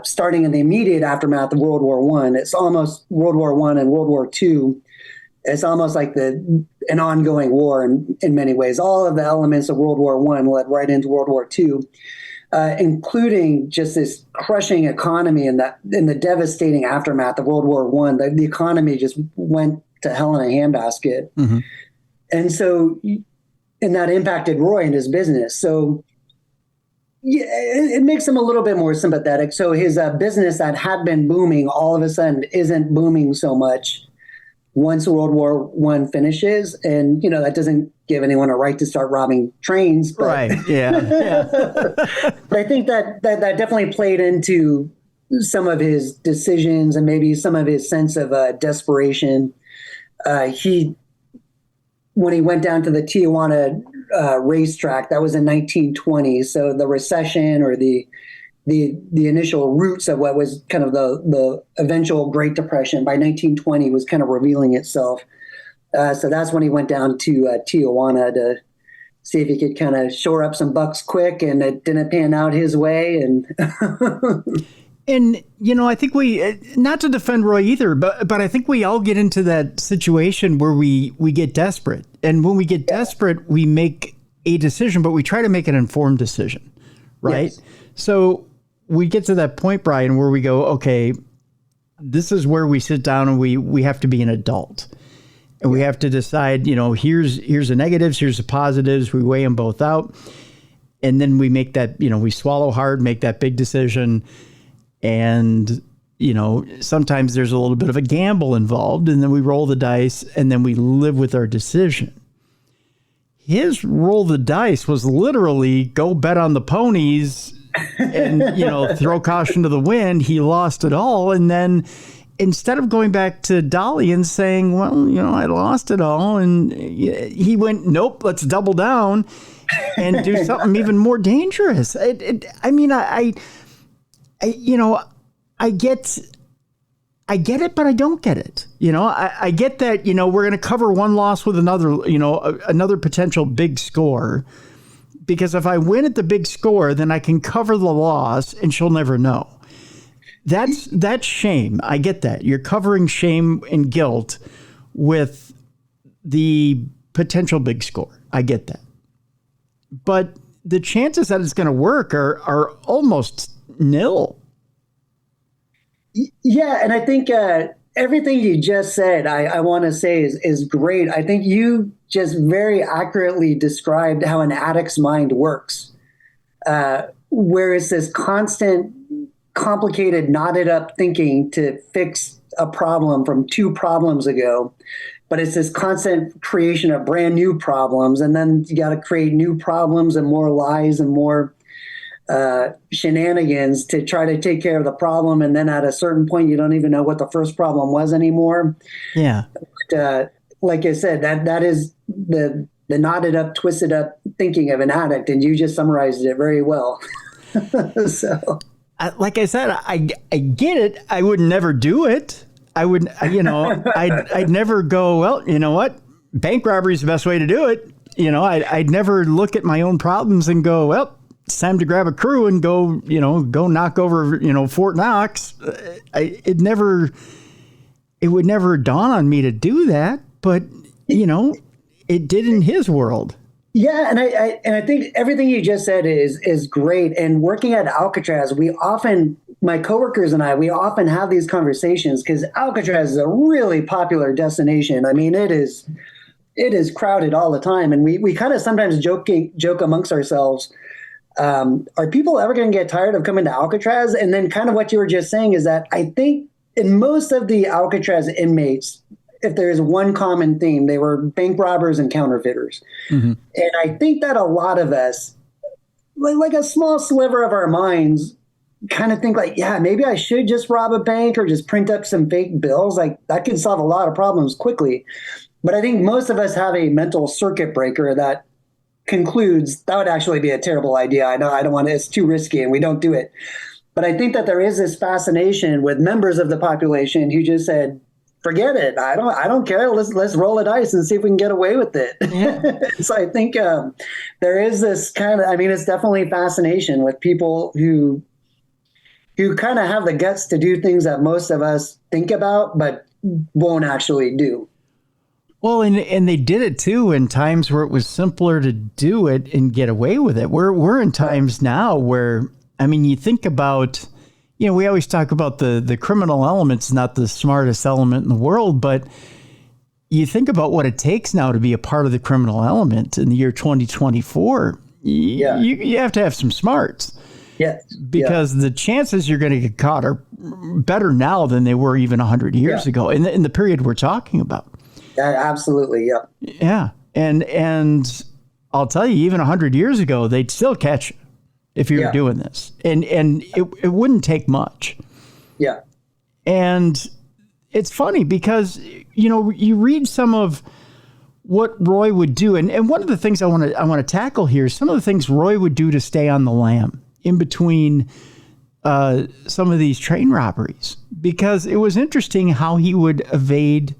Starting in the immediate aftermath of World War I, it's almost World War I and World War II. It's almost like an ongoing war in many ways. All of the elements of World War I led right into World War II, including just this crushing economy and the devastating aftermath of World War I. The economy just went to hell in a handbasket. Mm-hmm. And so, and that impacted Roy and his business. So yeah, it makes him a little bit more sympathetic. So his business that had been booming all of a sudden isn't booming so much once World War I finishes. And, that doesn't give anyone a right to start robbing trains. But, right, yeah. But I think that definitely played into some of his decisions and maybe some of his sense of desperation. When he went down to the Tijuana racetrack, that was in 1920. So the recession or the initial roots of what was kind of the eventual Great Depression by 1920 was kind of revealing itself. So that's when he went down to Tijuana to see if he could kind of shore up some bucks quick, and it didn't pan out his way. And and I think we, not to defend Roy either, but I think we all get into that situation where we get desperate, and when we get desperate, we make a decision, but we try to make an informed decision, right? Yes. So we get to that point, Brian, where we go, okay, this is where we sit down and we have to be an adult. And we have to decide, here's the negatives, here's the positives. We weigh them both out. And then we make that, we swallow hard, make that big decision. And, sometimes there's a little bit of a gamble involved. And then we roll the dice and then we live with our decision. His roll the dice was literally go bet on the ponies and, throw caution to the wind. He lost it all. And then instead of going back to Dollie and saying, well, I lost it all, and he went, nope, let's double down and do something even more dangerous. I get it, but I don't get it. I get that, we're going to cover one loss with another, another potential big score. Because if I win at the big score, then I can cover the loss and she'll never know. That's shame. I get that. You're covering shame and guilt with the potential big score. I get that. But the chances that it's going to work are almost nil. Yeah, and I think everything you just said, I want to say is great. I think you just very accurately described how an addict's mind works, where it's this constant, complicated, knotted up thinking to fix a problem from two problems ago. But it's this constant creation of brand new problems. And then you got to create new problems and more lies and more shenanigans to try to take care of the problem. And then at a certain point, you don't even know what the first problem was anymore. Yeah. But, like I said, that is the knotted up, twisted up thinking of an addict. And you just summarized it very well. So. like I said, I get it. I would never do it. I would, I'd never go, well, you know what? Bank robbery is the best way to do it. I'd never look at my own problems and go, well, it's time to grab a crew and go knock over, Fort Knox. It would never dawn on me to do that. But, it did in his world. Yeah, and I think everything you just said is great. And working at Alcatraz, my coworkers and I often have these conversations because Alcatraz is a really popular destination. I mean, it is crowded all the time, and we kind of sometimes joke amongst ourselves. Are people ever going to get tired of coming to Alcatraz? And then kind of what you were just saying is that I think in most of the Alcatraz inmates, if there is one common theme, they were bank robbers and counterfeiters. Mm-hmm. And I think that a lot of us, like a small sliver of our minds, kind of think like, yeah, maybe I should just rob a bank or just print up some fake bills. Like that can solve a lot of problems quickly. But I think most of us have a mental circuit breaker that concludes that would actually be a terrible idea. I know I don't want to, it's too risky and we don't do it. But I think that there is this fascination with members of the population who just said, forget it. I don't care. Let's roll a dice and see if we can get away with it. Yeah. So I think there is this kind of, it's definitely fascination with people who kind of have the guts to do things that most of us think about, but won't actually do. Well, and they did it too in times where it was simpler to do it and get away with it. We're in times now where, you think about, we always talk about the criminal element's not the smartest element in the world, but you think about what it takes now to be a part of the criminal element in the year 2024. Yeah. You have to have some smarts. Yes. Because the chances you're going to get caught are better now than they were even 100 years ago in the period we're talking about. Absolutely. Yeah. Yeah. And I'll tell you, even 100 years ago, they'd still catch you if you were doing this. And it wouldn't take much. Yeah. And it's funny because, you read some of what Roy would do. And one of the things I want to tackle here is some of the things Roy would do to stay on the lam in between some of these train robberies, because it was interesting how he would evade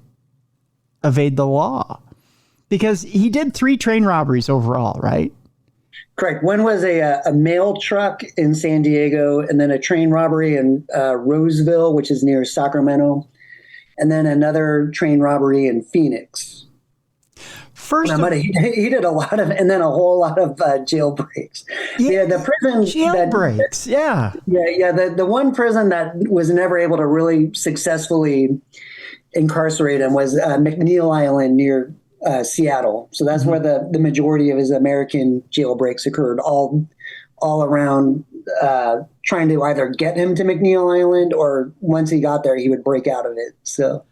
the law, because he did 3 train robberies overall, right? Correct. One was a mail truck in San Diego, and then a train robbery in Roseville, which is near Sacramento, and then another train robbery in Phoenix. He did a lot of, and then a whole lot of jailbreaks. Yeah, the prison jailbreaks. Yeah. The one prison that was never able to really successfully incarcerate him was McNeil Island near Seattle. So that's where the majority of his American jailbreaks occurred, all around trying to either get him to McNeil Island, or once he got there, he would break out of it. So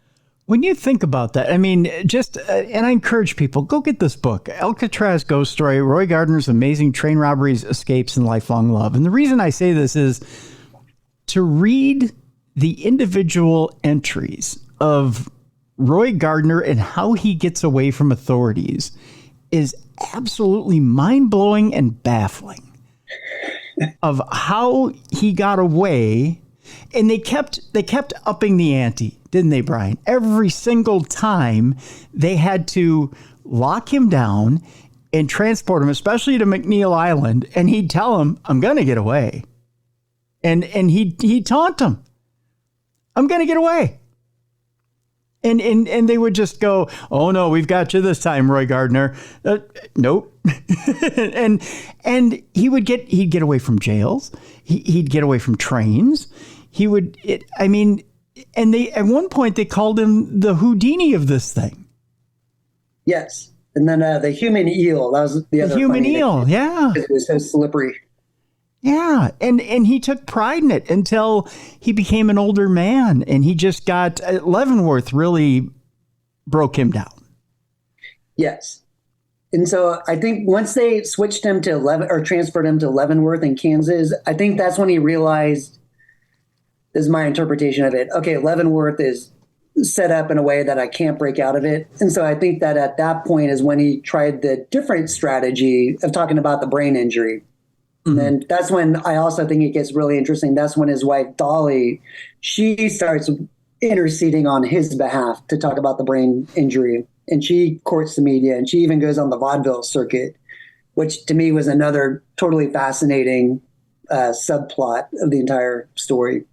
when you think about that, and I encourage people, go get this book, Alcatraz Ghost Story, Roy Gardner's Amazing Train Robberies, Escapes, and Lifelong Love. And the reason I say this is to read the individual entries of Roy Gardner and how he gets away from authorities is absolutely mind-blowing and baffling of how he got away. And they kept upping the ante, didn't they, Brian? Every single time they had to lock him down and transport him, especially to McNeil Island, and he'd tell him, I'm going to get away. And he'd taunt him, I'm going to get away. And they would just go, oh no, we've got you this time, Roy Gardner. Nope. and he'd get away from jails. He'd get away from trains. And they, at one point they called him the Houdini of this thing. Yes. And then the human eel, that was the other human eel. Yeah. It was so slippery. Yeah, and he took pride in it until he became an older man, and he just got, Leavenworth really broke him down. Yes. And so I think once they switched him to transferred him to Leavenworth in Kansas, I think that's when he realized, this is my interpretation of it, okay, Leavenworth is set up in a way that I can't break out of it. And so I think that at that point is when he tried the different strategy of talking about the brain injury. And that's when I also think it gets really interesting. That's when his wife, Dollie, she starts interceding on his behalf to talk about the brain injury. And she courts the media, and she even goes on the vaudeville circuit, which to me was another totally fascinating subplot of the entire story.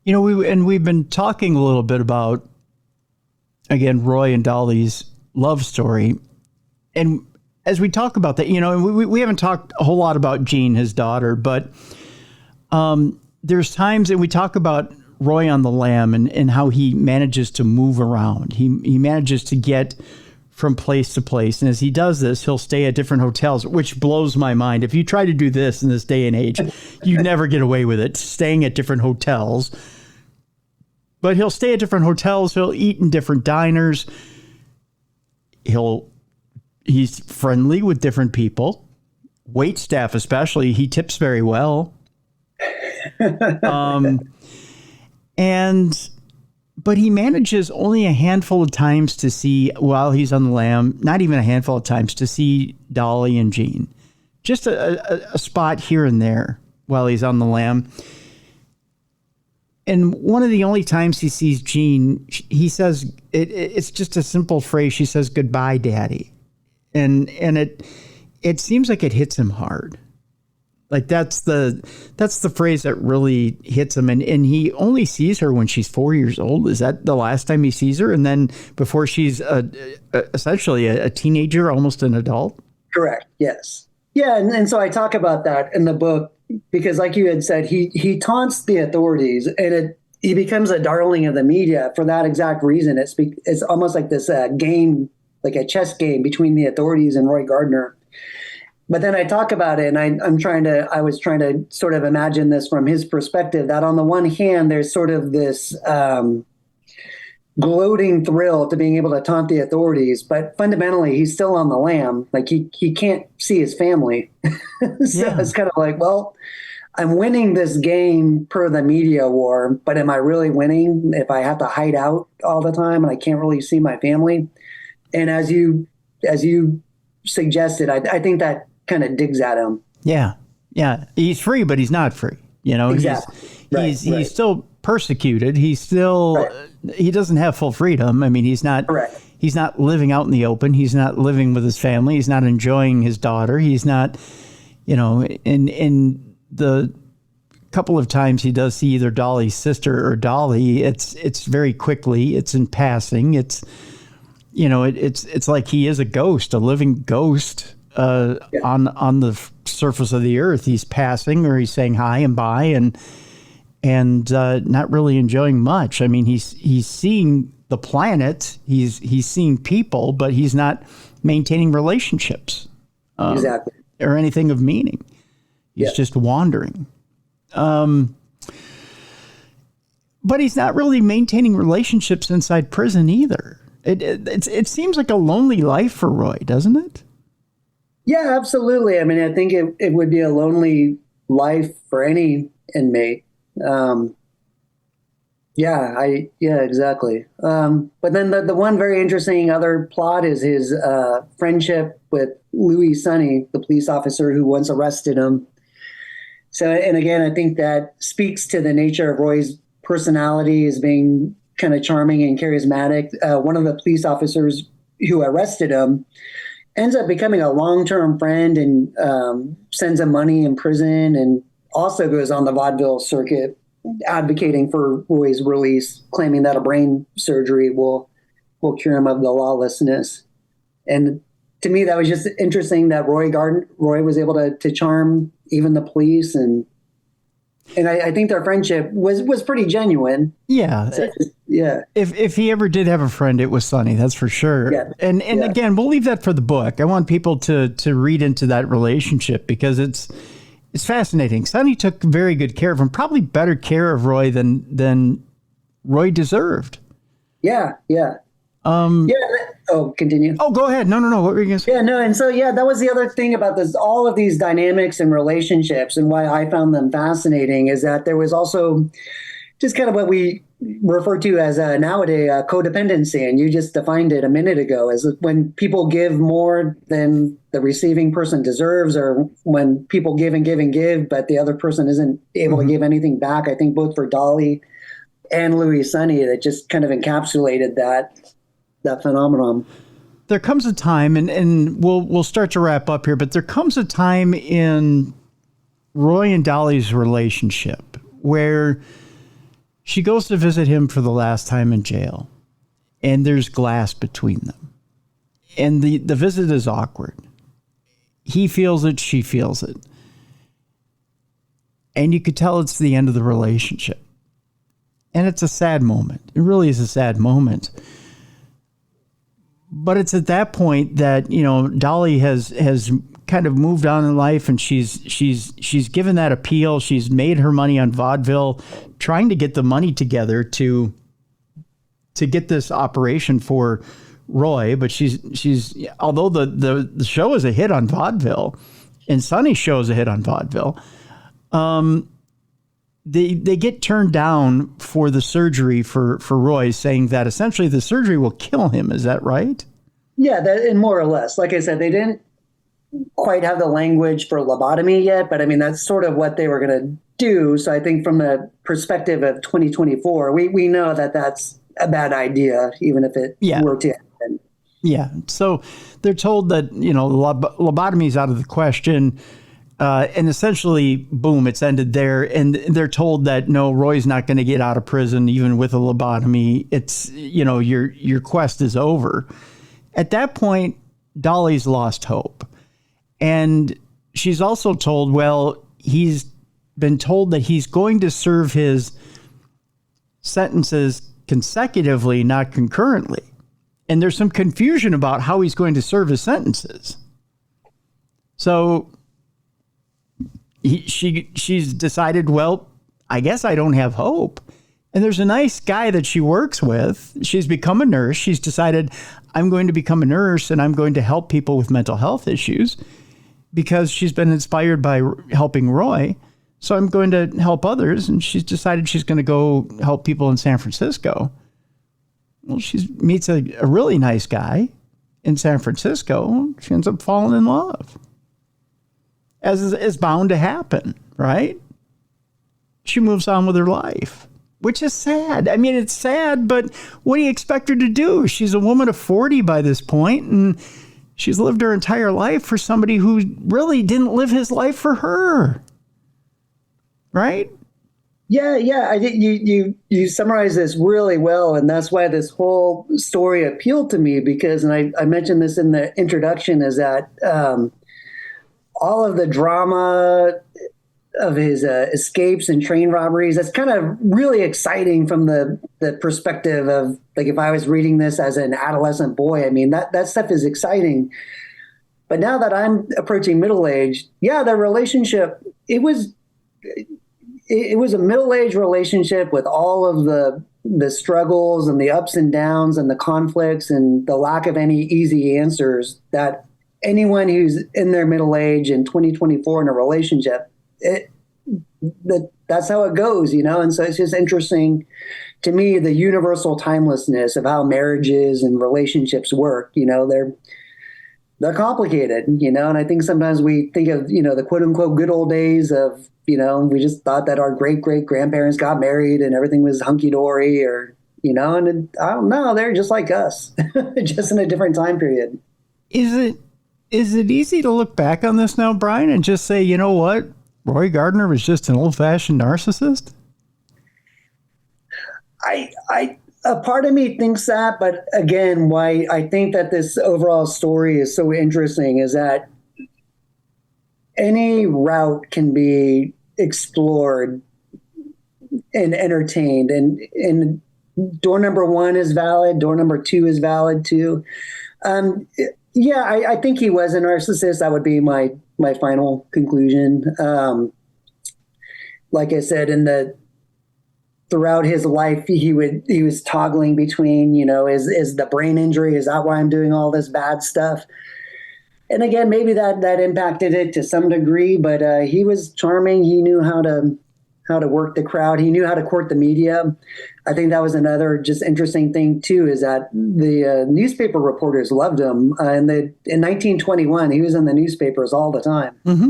You know, we've been talking a little bit about, again, Roy and Dollie's love story. And as we talk about that, you know, we haven't talked a whole lot about Jean, his daughter, but there's times, and we talk about Roy on the lam and how he manages to move around. He manages to get from place to place. And as he does this, he'll stay at different hotels, which blows my mind. If you try to do this in this day and age, you never get away with it, staying at different hotels. But he'll stay at different hotels. He'll eat in different diners. He's friendly with different people. Wait staff especially. He tips very well. But he manages only a handful of times to see, while he's on the lam, not even a handful of times, to see Dollie and Jean. Just a spot here and there while he's on the lam. And one of the only times he sees Jean, he says, it's just a simple phrase. She says, "Goodbye, Daddy." And it seems like it hits him hard. Like that's the phrase that really hits him. And he only sees her when she's 4 years old. Is that the last time he sees her? And then before she's essentially a teenager, almost an adult? Correct. Yes. Yeah. And so I talk about that in the book because, like you had said, he taunts the authorities, and he becomes a darling of the media for that exact reason. It's almost like this game, like a chess game between the authorities and Roy Gardner. But then I talk about it, and I was trying to sort of imagine this from his perspective, that on the one hand, there's sort of this gloating thrill to being able to taunt the authorities, but fundamentally he's still on the lam. Like he can't see his family. So yeah. It's kind of like, well, I'm winning this game per the media war, but am I really winning if I have to hide out all the time and I can't really see my family? And as you suggested, I think that kind of digs at him. Yeah. Yeah. He's free, but he's not free. You know, exactly. He's still persecuted. He's still, he doesn't have full freedom. I mean, he's not living out in the open. He's not living with his family. He's not enjoying his daughter. He's not, you know, in the couple of times he does see either Dollie's sister or Dollie, it's very quickly, it's in passing. It's, you know, it's like he is a ghost, a living ghost on the surface of the earth. He's passing, or he's saying hi and bye, and not really enjoying much. I mean, he's seeing the planet, he's seeing people, but he's not maintaining relationships exactly, or anything of meaning. He's just wandering. But he's not really maintaining relationships inside prison either. It seems like a lonely life for Roy, doesn't it? Yeah, absolutely. I mean, I think it would be a lonely life for any inmate. Exactly. But then the one very interesting other plot is his friendship with Louis Sonny, the police officer who once arrested him. So, and again, I think that speaks to the nature of Roy's personality as being kind of charming and charismatic. One of the police officers who arrested him ends up becoming a long-term friend and sends him money in prison, and also goes on the vaudeville circuit advocating for Roy's release, claiming that a brain surgery will cure him of the lawlessness. And to me, that was just interesting that Roy was able to charm even the police, and I think their friendship was pretty genuine. Yeah. So, yeah. If he ever did have a friend, it was Sonny, that's for sure. Yeah. And again, we'll leave that for the book. I want people to read into that relationship because it's fascinating. Sonny took very good care of him, probably better care of Roy than Roy deserved. Yeah. Yeah. Oh, continue. Oh, go ahead. No. What were you going to say? Yeah, no. And so, that was the other thing about this, all of these dynamics and relationships, and why I found them fascinating is that there was also just kind of what we refer to as nowadays codependency, and you just defined it a minute ago, as when people give more than the receiving person deserves, or when people give and give and give, but the other person isn't able to give anything back. I think both for Dollie and Louis Sonny, that just kind of encapsulated that phenomenon. There comes a time, and we'll start to wrap up here, but there comes a time in Roy and Dollie's relationship where she goes to visit him for the last time in jail, and there's glass between them. And the visit is awkward. He feels it, she feels it. And you could tell it's the end of the relationship. And it's a sad moment. It really is a sad moment. But it's at that point that, you know, Dollie has kind of moved on in life, and she's given that appeal. She's made her money on vaudeville, trying to get the money together to get this operation for Roy. But she's although the show is a hit on vaudeville, and Sonny's show is a hit on vaudeville, they get turned down for the surgery for Roy, saying that essentially the surgery will kill him. Is that right? Yeah, and more or less. Like I said, they didn't quite have the language for lobotomy yet, but I mean, that's sort of what they were going to do. So I think from the perspective of 2024, we know that that's a bad idea, even if it were to happen. Yeah. So they're told that, you know, lobotomy is out of the question. And essentially, boom, it's ended there. And they're told that, no, Roy's not going to get out of prison, even with a lobotomy. It's, you know, your quest is over. At that point, Dollie's lost hope. And she's also told, well, he's been told that he's going to serve his sentences consecutively, not concurrently. And there's some confusion about how he's going to serve his sentences. So she's decided, well, I guess I don't have hope. And there's a nice guy that she works with. She's become a nurse. She's decided, I'm going to become a nurse, and I'm going to help people with mental health issues, because she's been inspired by helping Roy. So I'm going to help others. And she's decided she's going to go help people in San Francisco. Well, she meets a really nice guy in San Francisco. She ends up falling in love, as is bound to happen, right? She moves on with her life, which is sad. I mean, it's sad, but what do you expect her to do? She's a woman of 40 by this point, and she's lived her entire life for somebody who really didn't live his life for her. Right? Yeah. I think you summarized this really well, and that's why this whole story appealed to me, because, and I mentioned this in the introduction, is that all of the drama of his escapes and train robberies, that's kind of really exciting from the perspective of, like, if I was reading this as an adolescent boy, I mean, that stuff is exciting. But now that I'm approaching middle age, the relationship, it was a middle-aged relationship with all of the struggles and the ups and downs and the conflicts and the lack of any easy answers that anyone who's in their middle age in 2024 in a relationship, that's how it goes, you know? And so it's just interesting to me, the universal timelessness of how marriages and relationships work. You know, they're complicated, you know, and I think sometimes we think of, you know, the quote unquote good old days of, you know, we just thought that our great grandparents got married and everything was hunky dory, or, you know, and I don't know, they're just like us, just in a different time period. Is it easy to look back on this now, Brian, and just say, you know what, Roy Gardner was just an old-fashioned narcissist? A part of me thinks that, but again, why I think that this overall story is so interesting is that any route can be explored and entertained, and door number one is valid. Door number two is valid too. I think he was a narcissist. That would be my final conclusion. Like I said, throughout his life, he was toggling between, you know, is the brain injury, is that why I'm doing all this bad stuff? And again, maybe that impacted it to some degree, but he was charming. He knew how how to work the crowd. He knew how to court the media. I think that was another just interesting thing too, is that the newspaper reporters loved him. And in 1921, he was in the newspapers all the time. Mm-hmm.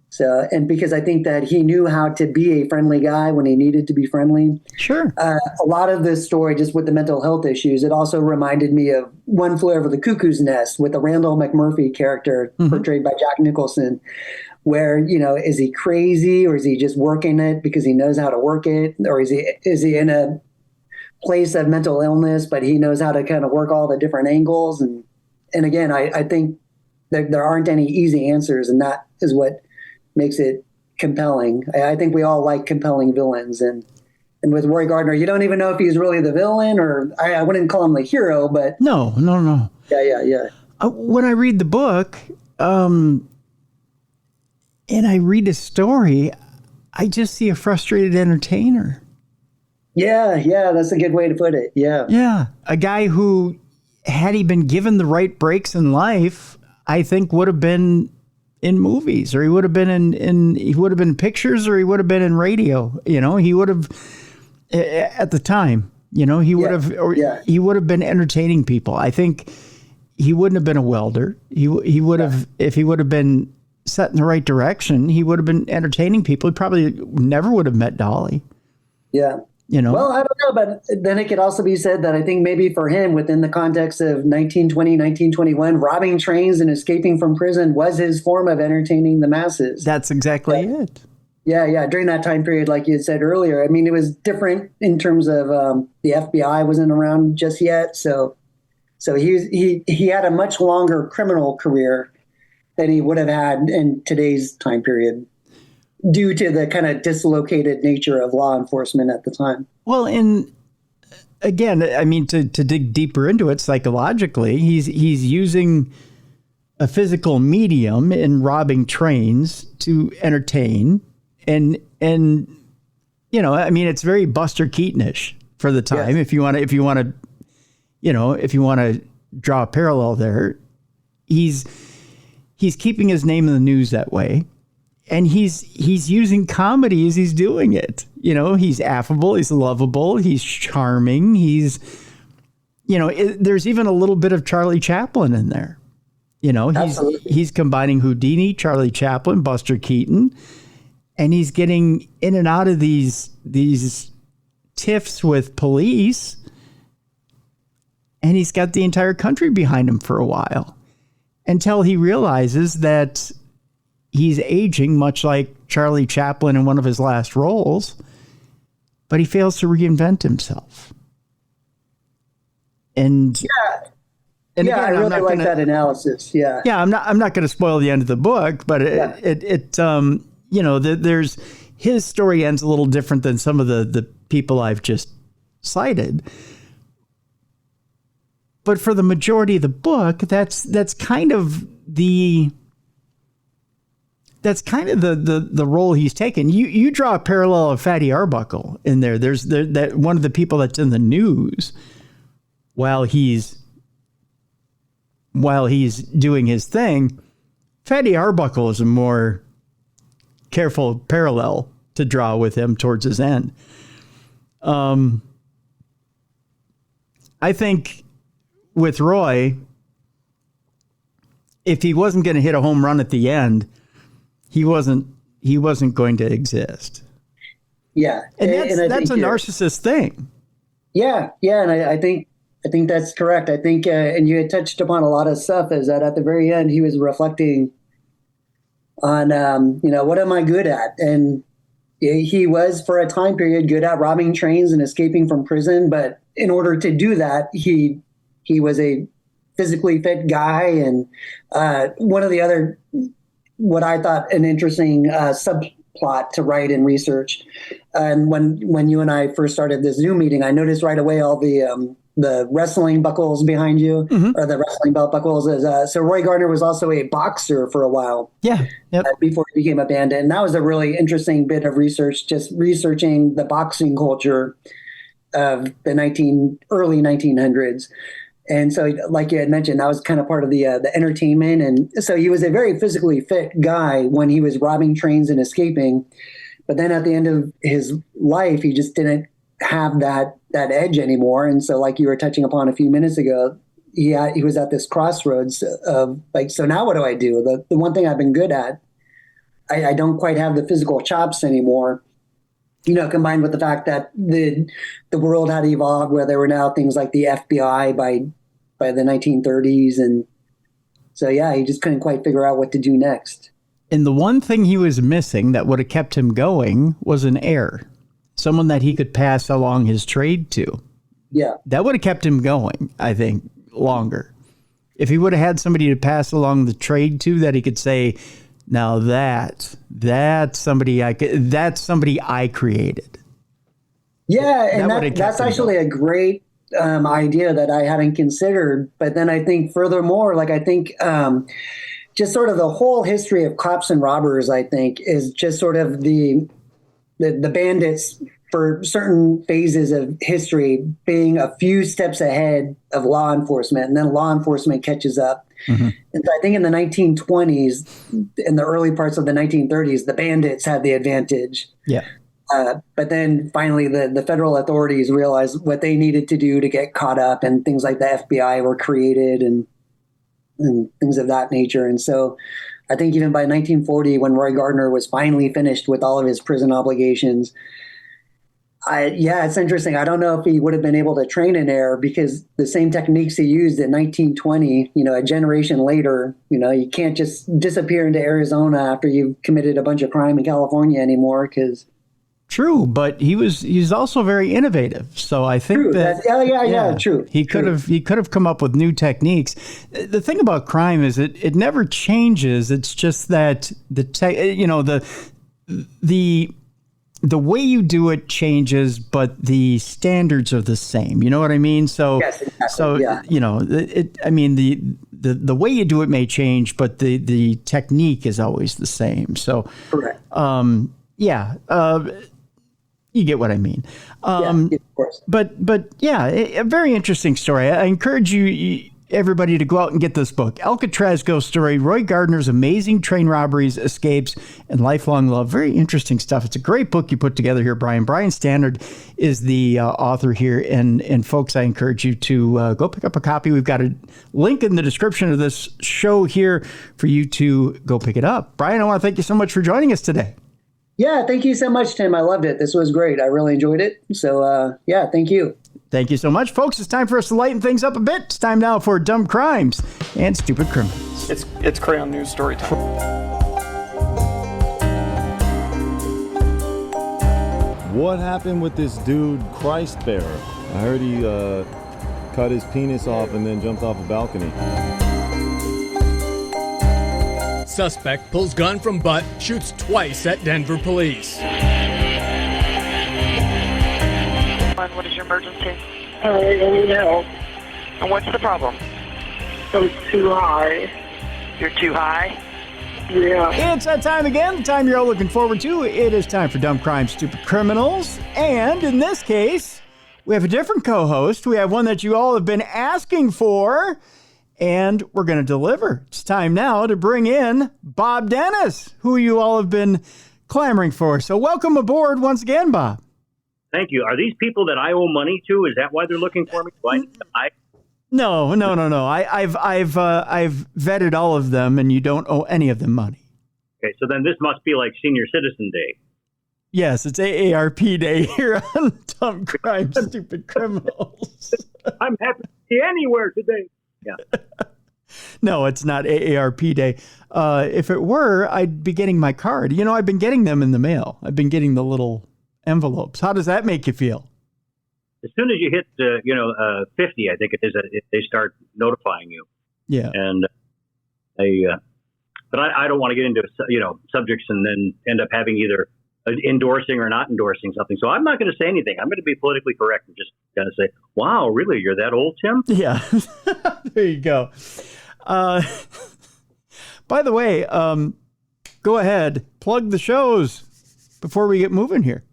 So, and because I think that he knew how to be a friendly guy when he needed to be friendly. Sure. A lot of this story, just with the mental health issues, it also reminded me of One Flew Over the Cuckoo's Nest with the Randall McMurphy character portrayed by Jack Nicholson, where, is he crazy, or is he just working it because he knows how to work it? Or is he in a place of mental illness, but he knows how to kind of work all the different angles? And again, I think there aren't any easy answers, and that is what makes it compelling. I think we all like compelling villains, and with Roy Gardner, you don't even know if he's really the villain, or I wouldn't call him the hero, but no. Yeah. When I read the book, and I read his story, I just see a frustrated entertainer. Yeah, that's a good way to put it. Yeah, a guy who, had he been given the right breaks in life, I think would have been in movies, or he would have been in pictures, or he would have been in radio. He would have, at the time, he would have been entertaining people. I think he wouldn't have been a welder. He would have, if he would have been set in the right direction, he would have been entertaining people. He probably never would have met Dollie. Yeah. Well, I don't know, but then it could also be said that I think maybe for him, within the context of 1920, 1921, robbing trains and escaping from prison was his form of entertaining the masses. That's exactly it. Yeah. During that time period, like you had said earlier, I mean, it was different in terms of the FBI wasn't around just yet. So he had a much longer criminal career than he would have had in today's time period, due to the kind of dislocated nature of law enforcement at the time. Well, and again, I mean, to dig deeper into it psychologically, he's using a physical medium in robbing trains to entertain, and I mean, it's very Buster Keatonish for the time. Yes. If you want to draw a parallel there, he's keeping his name in the news that way. And he's using comedy as he's doing it. He's affable, he's lovable, he's charming. There's even a little bit of Charlie Chaplin in there. He's combining Houdini, Charlie Chaplin, Buster Keaton, and he's getting in and out of these tiffs with police. And he's got the entire country behind him for a while, until he realizes that he's aging, much like Charlie Chaplin in one of his last roles, but he fails to reinvent himself. And again, I really like that analysis. Yeah. I'm not going to spoil the end of the book, but there's, his story ends a little different than some of the people I've just cited. But for the majority of the book, that's kind of the role he's taken. You draw a parallel of Fatty Arbuckle in there. There's that one of the people that's in the news while he's doing his thing. Fatty Arbuckle is a more careful parallel to draw with him towards his end. I think with Roy, if he wasn't going to hit a home run at the end, he wasn't going to exist. Yeah. And that's a narcissist thing. Yeah. And I think that's correct. I think, and you had touched upon a lot of stuff, is that at the very end, he was reflecting on, what am I good at? And he was, for a time period, good at robbing trains and escaping from prison. But in order to do that, he was a physically fit guy. And one of the other, what I thought an interesting subplot to write and research. And when you and I first started this Zoom meeting, I noticed right away all the wrestling buckles behind you, or the wrestling belt buckles. So Roy Gardner was also a boxer for a while. Yeah. Yep. Before he became a bandit. And that was a really interesting bit of research, just researching the boxing culture of the early 1900s. And so, like you had mentioned, that was kind of part of the entertainment. And so he was a very physically fit guy when he was robbing trains and escaping. But then at the end of his life, he just didn't have that edge anymore. And so, like you were touching upon a few minutes ago, he was at this crossroads of like, so now what do I do? The one thing I've been good at, I don't quite have the physical chops anymore. Combined with the fact that the world had evolved, where there were now things like the FBI by the 1930s, and so he just couldn't quite figure out what to do next. And the one thing he was missing that would have kept him going was an heir, someone that he could pass along his trade to. Yeah, that would have kept him going, I think, longer. If he would have had somebody to pass along the trade to, that he could say, now that's somebody I created. Yeah, and that's actually a great idea that I hadn't considered. But then I think furthermore, just sort of the whole history of cops and robbers, I think, is just sort of the bandits for certain phases of history being a few steps ahead of law enforcement, and then law enforcement catches up. Mm-hmm. And so I think in the 1920s, in the early parts of the 1930s, the bandits had the advantage. Yeah. But then finally the federal authorities realized what they needed to do to get caught up, and things like the FBI were created and things of that nature. And so I think even by 1940, when Roy Gardner was finally finished with all of his prison obligations, it's interesting. I don't know if he would have been able to train an heir, because the same techniques he used in 1920, a generation later, you can't just disappear into Arizona after you've committed a bunch of crime in California anymore, because... True, but he's also very innovative. So I think true. He could have come up with new techniques. The thing about crime is it never changes. It's just that the way you do it changes, but the standards are the same. You know what I mean? So, yes, exactly. The way you do it may change, but the technique is always the same. So, correct. You get what I mean. Of course. But a very interesting story. I encourage everybody to go out and get this book, Alcatraz Ghost Story, Roy Gardner's Amazing Train Robberies, Escapes, and Lifelong Love. Very interesting stuff. It's a great book you put together here, Brian. Brian Stannard is the author here. And folks, I encourage you to go pick up a copy. We've got a link in the description of this show here for you to go pick it up. Brian, I want to thank you so much for joining us today. Yeah, thank you so much, Tim. I loved it. This was great. I really enjoyed it. So, thank you. Thank you so much, folks. It's time for us to lighten things up a bit. It's time now for Dumb Crimes and Stupid Criminals. It's Crayon News story time. What happened with this dude, Christ Bearer? I heard he cut his penis off and then jumped off a balcony. Suspect pulls gun from butt, shoots twice at Denver police. What is your emergency? I need help. And what's the problem? I'm too high. You're too high? Yeah. It's that time again, the time you're all looking forward to. It is time for Dumb Crimes, Stupid Criminals. And in this case, we have a different co-host. We have one that you all have been asking for, and we're going to deliver. It's time now to bring in Bob Dennis, who you all have been clamoring for. So welcome aboard once again, Bob. Thank you. Are these people that I owe money to? Is that why they're looking for me? No. I've vetted all of them, and you don't owe any of them money. Okay, so then this must be like Senior Citizen Day. Yes, it's AARP Day here on Dumb Crimes, Stupid Criminals. I'm happy to be anywhere today. Yeah. No, it's not AARP Day. If it were, I'd be getting my card. I've been getting them in the mail. I've been getting the little envelopes. How does that make you feel? As soon as you hit, 50, I think it is, they start notifying you. Yeah. And but I don't want to get into, subjects and then end up having either endorsing or not endorsing something. So I'm not going to say anything. I'm going to be politically correct and just kind of say, wow, really? You're that old, Tim? Yeah. There you go. By the way, go ahead, plug the shows before we get moving here.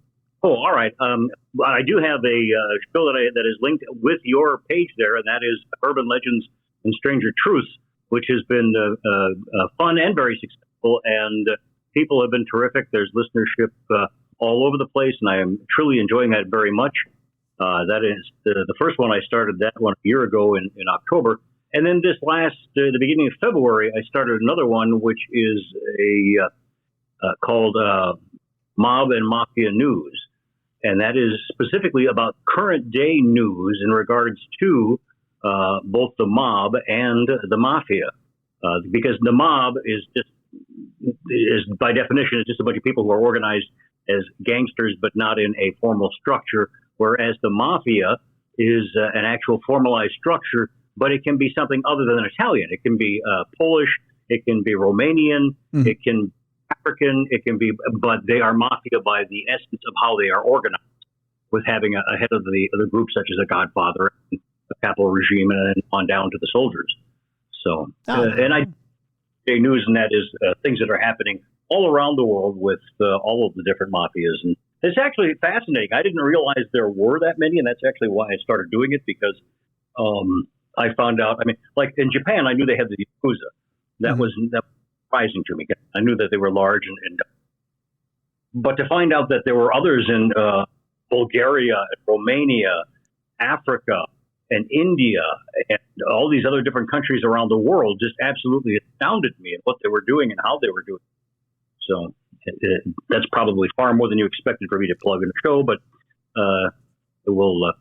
Oh, all right. I do have a show that is linked with your page there, and that is Urban Legends and Stranger Truths, which has been fun and very successful, and people have been terrific. There's listenership all over the place, and I am truly enjoying that very much. That is the first one. I started that one a year ago in October. And then the beginning of February, I started another one, which is called Mob and Mafia News. And that is specifically about current day news in regards to both the mob and the mafia. Because the mob is by definition, it's just a bunch of people who are organized as gangsters, but not in a formal structure. Whereas the mafia is an actual formalized structure, but it can be something other than Italian. It can be Polish, it can be Romanian, it can be African, but they are mafia by the essence of how they are organized, with having a head of the group, such as a Godfather, the capital regime, and on down to the soldiers. So, news, and that is things that are happening all around the world with all of the different mafias. And it's actually fascinating. I didn't realize there were that many, and that's actually why I started doing it, because I found out, like in Japan, I knew they had the Yakuza. That was surprising to me. I knew that they were large, but to find out that there were others in Bulgaria, and Romania, Africa, and India, and all these other different countries around the world just absolutely astounded me at what they were doing and how they were doing it. So that's probably far more than you expected for me to plug in the show, but we'll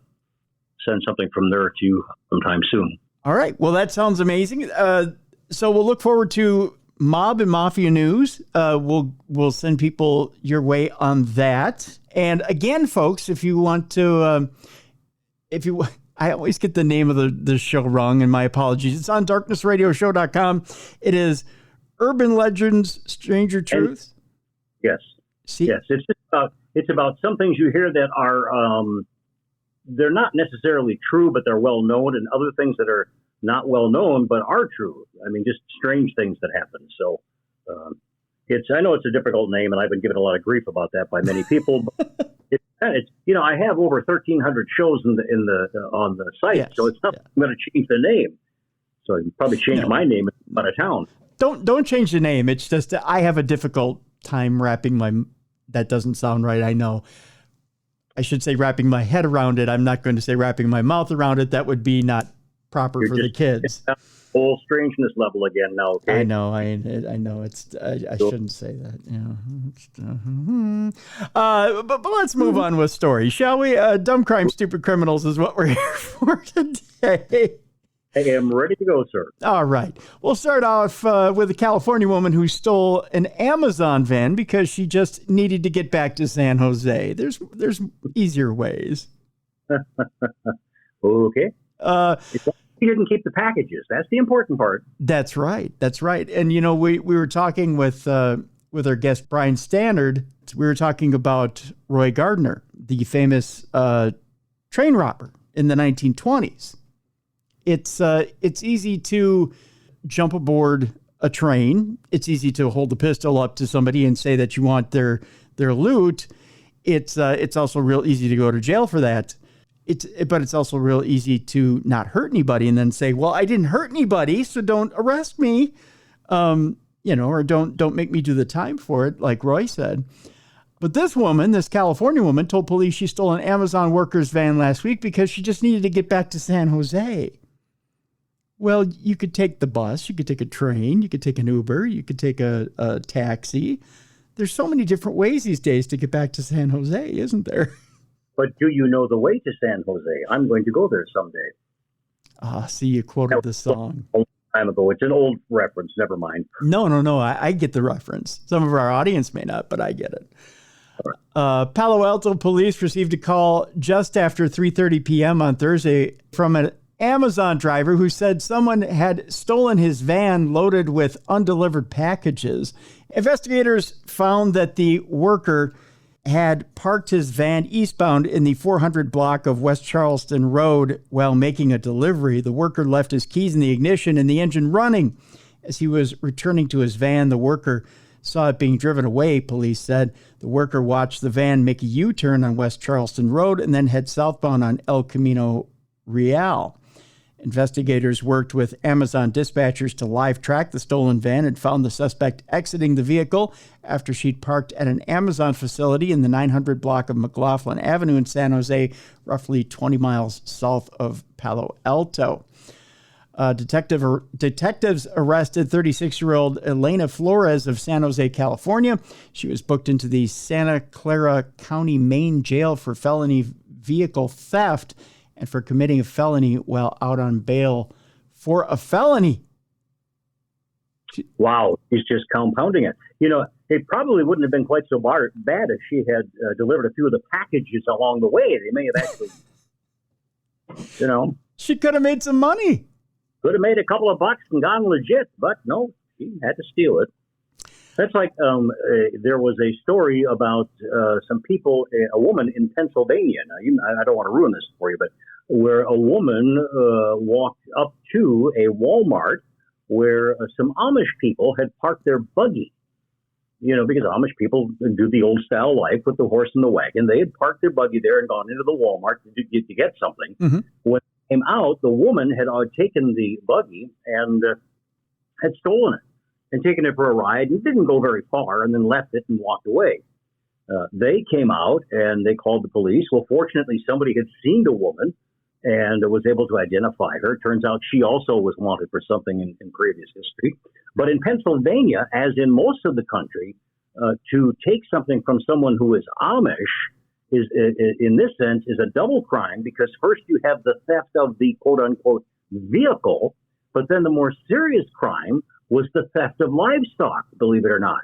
send something from there to you sometime soon. All right. Well, that sounds amazing. So we'll look forward to Mob and Mafia News. We'll send people your way on that. And again, folks, if you want to, I always get the name of the show wrong, and my apologies. It's on darknessradioshow.com. It is Urban Legends, Stranger Truths. Yes. See? Yes. It's about some things you hear that are, they're not necessarily true, but they're well known, and other things that are not well known, but are true. Just strange things that happen. So, I know it's a difficult name, and I've been given a lot of grief about that by many people, but I have over 1,300 shows on the site, yes, so it's not I'm going to change the name. So I can probably change my name out of town. Don't change the name. It's just I have a difficult time that doesn't sound right. I know. I should say wrapping my head around it. I'm not going to say wrapping my mouth around it. That would be not proper for the kids. Whole strangeness level again now. Okay? I know. I know. I shouldn't say that. But let's move on with stories, shall we? Dumb crime, stupid criminals is what we're here for today. I am ready to go, sir. All right. We'll start off with a California woman who stole an Amazon van because she just needed to get back to San Jose. There's easier ways. Okay. She didn't keep the packages. That's the important part. That's right. And, we were talking with our guest, Brian Stannard. We were talking about Roy Gardner, the famous train robber in the 1920s. It's easy to jump aboard a train. It's easy to hold the pistol up to somebody and say that you want their loot. It's also real easy to go to jail for that. But it's also real easy to not hurt anybody and then say, well, I didn't hurt anybody, so don't arrest me, or don't make me do the time for it, like Roy said. But this California woman, told police she stole an Amazon worker's van last week because she just needed to get back to San Jose. Well, you could take the bus, you could take a train, you could take an Uber, you could take a taxi. There's so many different ways these days to get back to San Jose, isn't there? But do you know the way to San Jose? I'm going to go there someday. See, you quoted the song. A long time ago. It's an old reference. Never mind. No. I get the reference. Some of our audience may not, but I get it. Palo Alto police received a call just after 3:30 p.m. on Thursday from an Amazon driver who said someone had stolen his van loaded with undelivered packages. Investigators found that the worker had parked his van eastbound in the 400 block of West Charleston Road while making a delivery. The worker left his keys in the ignition and the engine running. As he was returning to his van, the worker saw it being driven away, police said. The worker watched the van make a U-turn on West Charleston Road and then head southbound on El Camino Real. Investigators worked with Amazon dispatchers to live track the stolen van and found the suspect exiting the vehicle after she'd parked at an Amazon facility in the 900 block of McLaughlin Avenue in San Jose, roughly 20 miles south of Palo Alto. Detectives arrested 36-year-old Elena Flores of San Jose, California. She was booked into the Santa Clara County Main Jail for felony vehicle theft and for committing a felony while out on bail for a felony. Wow, he's just compounding it. It probably wouldn't have been quite so bad if she had delivered a few of the packages along the way. They may have actually, She could have made some money. Could have made a couple of bucks and gone legit, but no, she had to steal it. That's like there was a story about some people, a woman in Pennsylvania. Now, I don't want to ruin this for you, but where a woman walked up to a Walmart where some Amish people had parked their buggy. Because Amish people do the old style life with the horse and the wagon. They had parked their buggy there and gone into the Walmart to get something. Mm-hmm. When they came out, the woman had taken the buggy and had stolen it and taken it for a ride and didn't go very far and then left it and walked away. They came out and they called the police. Well, fortunately, somebody had seen the woman and was able to identify her. Turns out she also was wanted for something in previous history. But in Pennsylvania, as in most of the country, to take something from someone who is Amish is, in this sense, is a double crime, because first you have the theft of the quote-unquote vehicle, but then the more serious crime was the theft of livestock, believe it or not.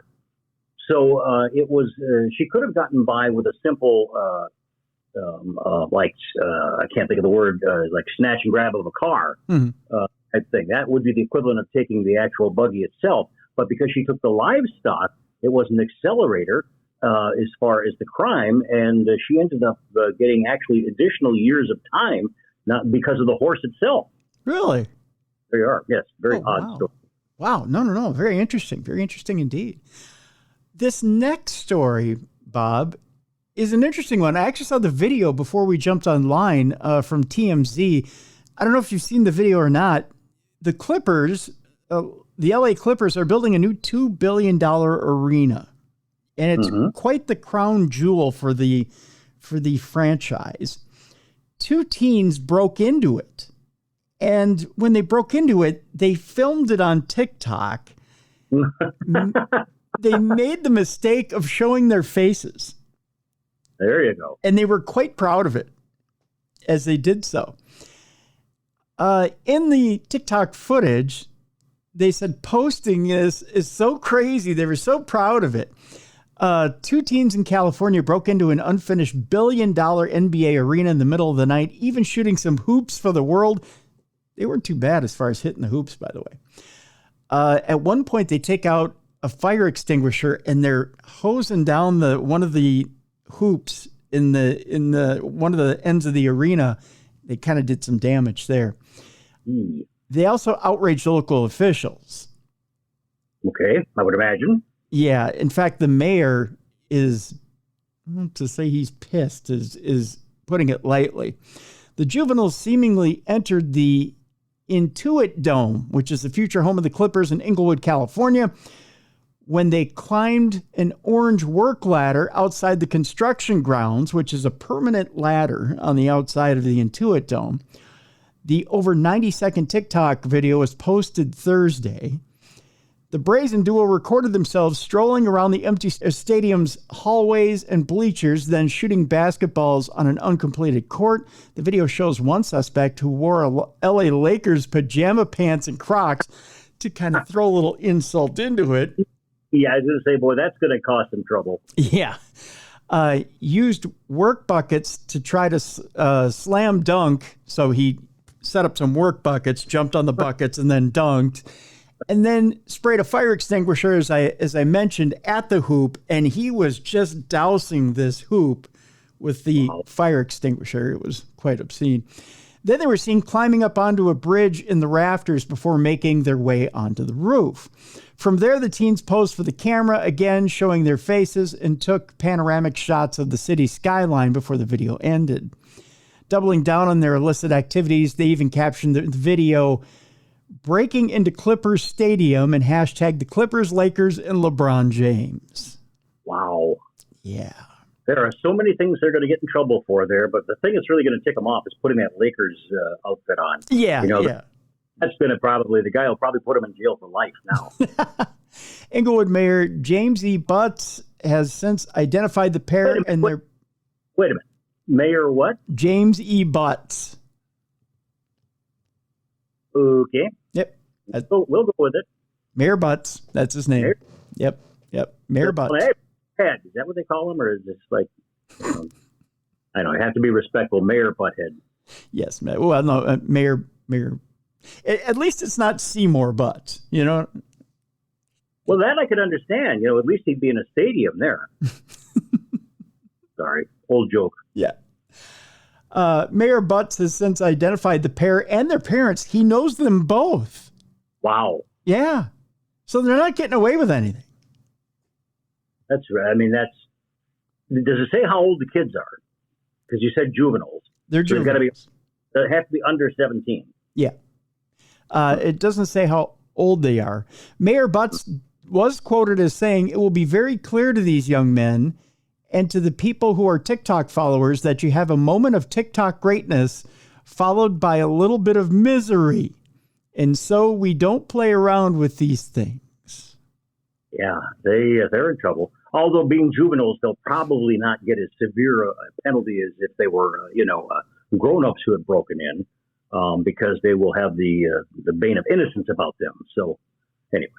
So it was she could have gotten by with a simple, I can't think of the word, like snatch and grab of a car type thing. That would be the equivalent of taking the actual buggy itself. But because she took the livestock, it was an accelerator as far as the crime, and she ended up getting actually additional years of time, not because of the horse itself. Really? There you are. Yes, very odd story. Wow. No. Very interesting. Very interesting indeed. This next story, Bob, is an interesting one. I actually saw the video before we jumped online from TMZ. I don't know if you've seen the video or not. The Clippers, the LA Clippers, are building a new $2 billion arena. And it's quite the crown jewel for the franchise. Two teens broke into it. And when they broke into it, they filmed it on TikTok. They made the mistake of showing their faces. There you go. And they were quite proud of it as they did so. In the TikTok footage, they said posting is so crazy. They were so proud of it. Two teens in California broke into an unfinished $1 billion NBA arena in the middle of the night, even shooting some hoops for the world. They weren't too bad as far as hitting the hoops, by the way. At one point, they take out a fire extinguisher and they're hosing down one of the hoops in the one of the ends of the arena. They kind of did some damage there. They also outraged local officials. Okay, I would imagine. Yeah, in fact, the mayor is, to say he's pissed is putting it lightly. The juveniles seemingly entered the Intuit Dome, which is the future home of the Clippers in Inglewood, California, when they climbed an orange work ladder outside the construction grounds, which is a permanent ladder on the outside of the Intuit Dome. The over 90-second TikTok video was posted Thursday. The brazen duo recorded themselves strolling around the empty stadium's hallways and bleachers, then shooting basketballs on an uncompleted court. The video shows one suspect who wore a LA Lakers pajama pants and Crocs to kind of throw a little insult into it. Yeah, I was going to say, boy, that's going to cause some trouble. Yeah. Used work buckets to try to slam dunk. So he set up some work buckets, jumped on the buckets, and then dunked. And then sprayed a fire extinguisher, as I mentioned, at the hoop. And he was just dousing this hoop with the fire extinguisher. It was quite obscene. Then they were seen climbing up onto a bridge in the rafters before making their way onto the roof. From there, the teens posed for the camera, again showing their faces, and took panoramic shots of the city skyline before the video ended. doubling down on their illicit activities. They even captioned the video breaking into Clippers Stadium and hashtag the Clippers, Lakers, and LeBron James. Wow. Yeah. There are so many things they're going to get in trouble for there, but the thing that's really going to tick them off is putting that Lakers outfit on. Yeah, yeah. That's going to the guy will probably put him in jail for life now. Englewood Mayor James E. Butts has since identified the pair and their... Wait a minute. Mayor what? James E. Butts. Okay. Yep. We'll go with it. Mayor Butts. That's his name. Mayor? Yep. Mayor Butts. Head. Is that what they call him? Or is this like, I don't know, I have to be respectful. Mayor Butthead. Yes. Well, no, Mayor. At least it's not Seymour Butts, you know? Well, that I could understand. At least he'd be in a stadium there. Sorry. Old joke. Yeah. Mayor Butts has since identified the pair and their parents. He knows them both. Wow. Yeah. So they're not getting away with anything. That's right. I mean, does it say how old the kids are? Because you said juveniles. They're juveniles. They have to be under 17. Yeah. It doesn't say how old they are. Mayor Butts was quoted as saying, "It will be very clear to these young men and to the people who are TikTok followers that you have a moment of TikTok greatness followed by a little bit of misery. And so we don't play around with these things." Yeah, they're in trouble. Although being juveniles, they'll probably not get as severe a penalty as if they were, grown-ups who had broken in, because they will have the bane of innocence about them. So, anyways.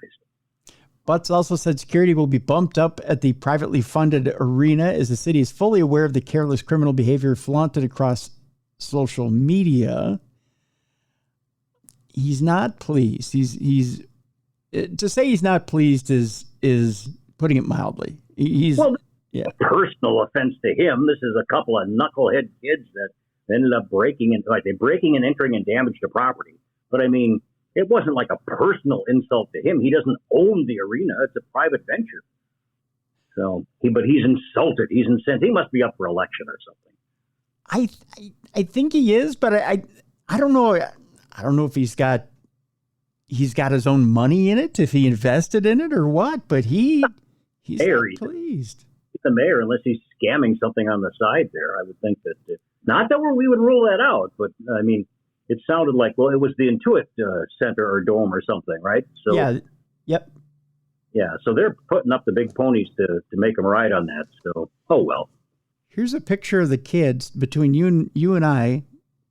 Butts also said security will be bumped up at the privately funded arena as the city is fully aware of the careless criminal behavior flaunted across social media. He's not pleased. He's to say he's not pleased is putting it mildly. He's a personal offense to him. This is a couple of knucklehead kids that ended up breaking and entering and damaged the property. But I mean, it wasn't like a personal insult to him. He doesn't own the arena. It's a private venture. So, but he's insulted. He's incensed. He must be up for election or something. I think he is, but I don't know. I don't know if he's got his own money in it, if he invested in it or what. But he's not pleased. He's the mayor, unless he's scamming something on the side there. I would think that not that we would rule that out, but I mean. It sounded like, well, it was the Intuit Center or Dome or something, right? So yeah, yep. Yeah, so they're putting up the big ponies to make them ride on that. So, oh well. Here's a picture of the kids between you and I.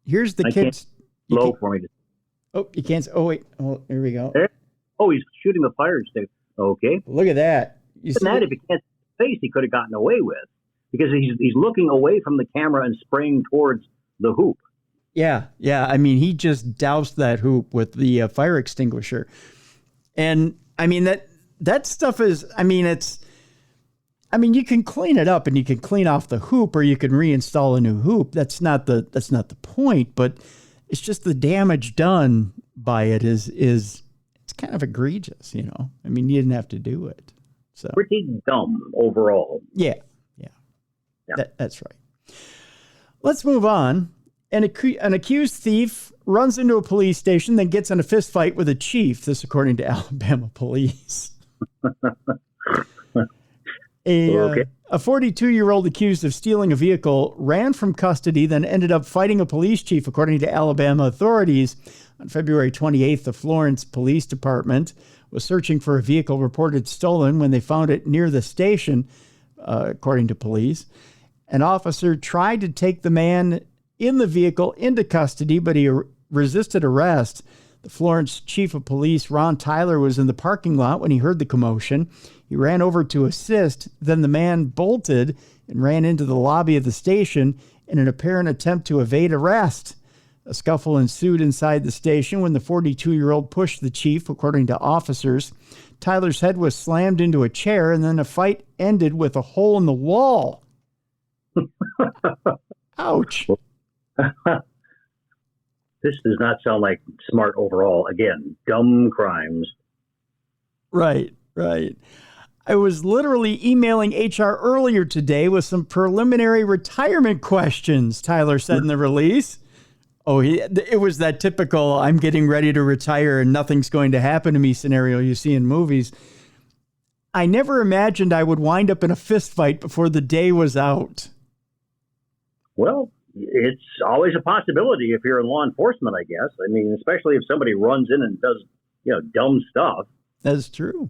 Here's the kids. Low for me. You can't. Oh wait. Oh, here we go. Oh, he's shooting the fire extinguisher. Okay. Look at that. You see that? If he can't see his face, he could have gotten away with, because he's looking away from the camera and spraying towards the hoop. Yeah. I mean, he just doused that hoop with the fire extinguisher. And I mean, that stuff is, you can clean it up and you can clean off the hoop, or you can reinstall a new hoop. That's not the point, but it's just the damage done by it is it's kind of egregious, you know? I mean, you didn't have to do it. So pretty dumb overall. Yeah. That's right. Let's move on. An accused thief runs into a police station, then gets in a fist fight with a chief. This, according to Alabama police. A 42-year-old accused of stealing a vehicle ran from custody, then ended up fighting a police chief, according to Alabama authorities. On February 28th, the Florence Police Department was searching for a vehicle reported stolen when they found it near the station, according to police. An officer tried to take the man in the vehicle into custody, but he resisted arrest. The Florence chief of police, Ron Tyler, was in the parking lot when he heard the commotion. He ran over to assist. Then the man bolted and ran into the lobby of the station in an apparent attempt to evade arrest. A scuffle ensued inside the station when the 42-year-old pushed the chief, according to officers. Tyler's head was slammed into a chair, and then the fight ended with a hole in the wall. Ouch. This does not sound like smart overall. Again, dumb crimes. Right. I was literally emailing HR earlier today with some preliminary retirement questions, Tyler said in the release. Oh, it was that typical I'm getting ready to retire and nothing's going to happen to me scenario you see in movies. I never imagined I would wind up in a fist fight before the day was out. Well, it's always a possibility if you're in law enforcement, I guess. I mean, especially if somebody runs in and does, dumb stuff. That's true.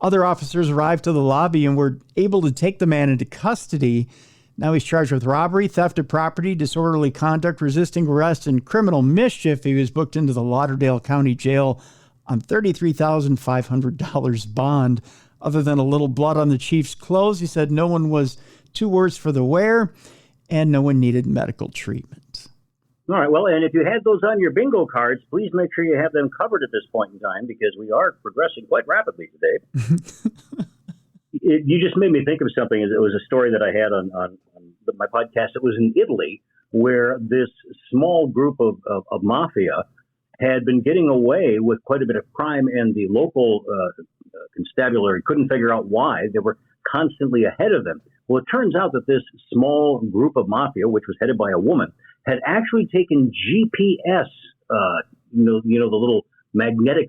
Other officers arrived to the lobby and were able to take the man into custody. Now he's charged with robbery, theft of property, disorderly conduct, resisting arrest, and criminal mischief. He was booked into the Lauderdale County Jail on $33,500 bond. Other than a little blood on the chief's clothes, he said no one was too worse for the wear and no one needed medical treatment. All right. Well, and if you had those on your bingo cards, please make sure you have them covered at this point in time because we are progressing quite rapidly today. You just made me think of something. It was a story that I had on my podcast. It was in Italy where this small group of mafia had been getting away with quite a bit of crime, and the local constabulary couldn't figure out why. They were constantly ahead of them. Well, it turns out that this small group of mafia, which was headed by a woman, had actually taken GPS, the little magnetic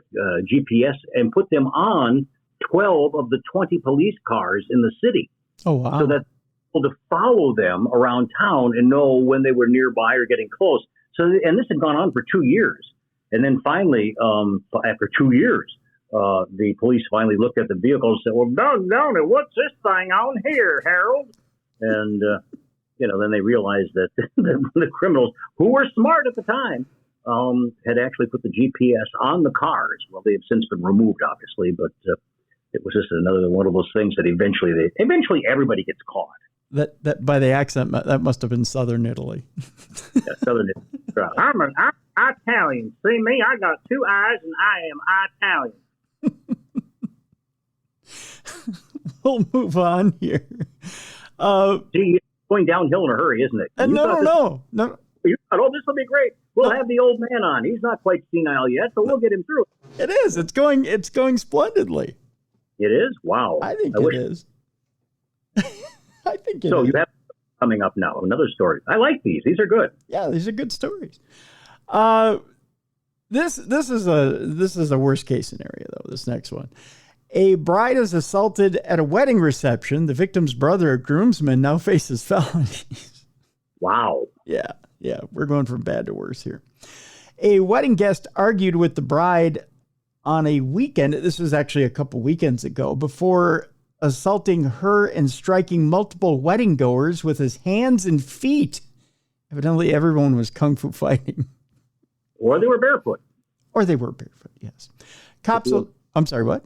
GPS, and put them on 12 of the 20 police cars in the city. Oh, wow. So that people to follow them around town and know when they were nearby or getting close. So, and this had gone on for 2 years. And then finally, after 2 years, the police finally looked at the vehicle and said, well, doggone it, what's this thing on here, Harold? And, then they realized that the criminals, who were smart at the time, had actually put the GPS on the cars. Well, they have since been removed, obviously, but it was just another one of those things that eventually everybody gets caught. That by the accent, that must have been Southern Italy. Yeah, Southern Italy. Right. I'm Italian. See me? I got 2 eyes and I am Italian. We'll move on here. See, it's going downhill in a hurry, isn't it? No. You thought, oh, this will be great. We'll have the old man on. He's not quite senile yet, so we'll get him through it. It is. It's going splendidly. It is? Wow. I think it is. I think it is. So you have coming up now, another story. I like these. These are good. Yeah, these are good stories. This is a worst case scenario though. This next one. A bride is assaulted at a wedding reception. The victim's brother, a groomsman, now faces felonies. Wow. Yeah. We're going from bad to worse here. A wedding guest argued with the bride on a weekend. This was actually a couple weekends ago, before assaulting her and striking multiple wedding goers with his hands and feet. Evidently, everyone was kung fu fighting. Or they were barefoot. Yes. Cops. I'm sorry, what?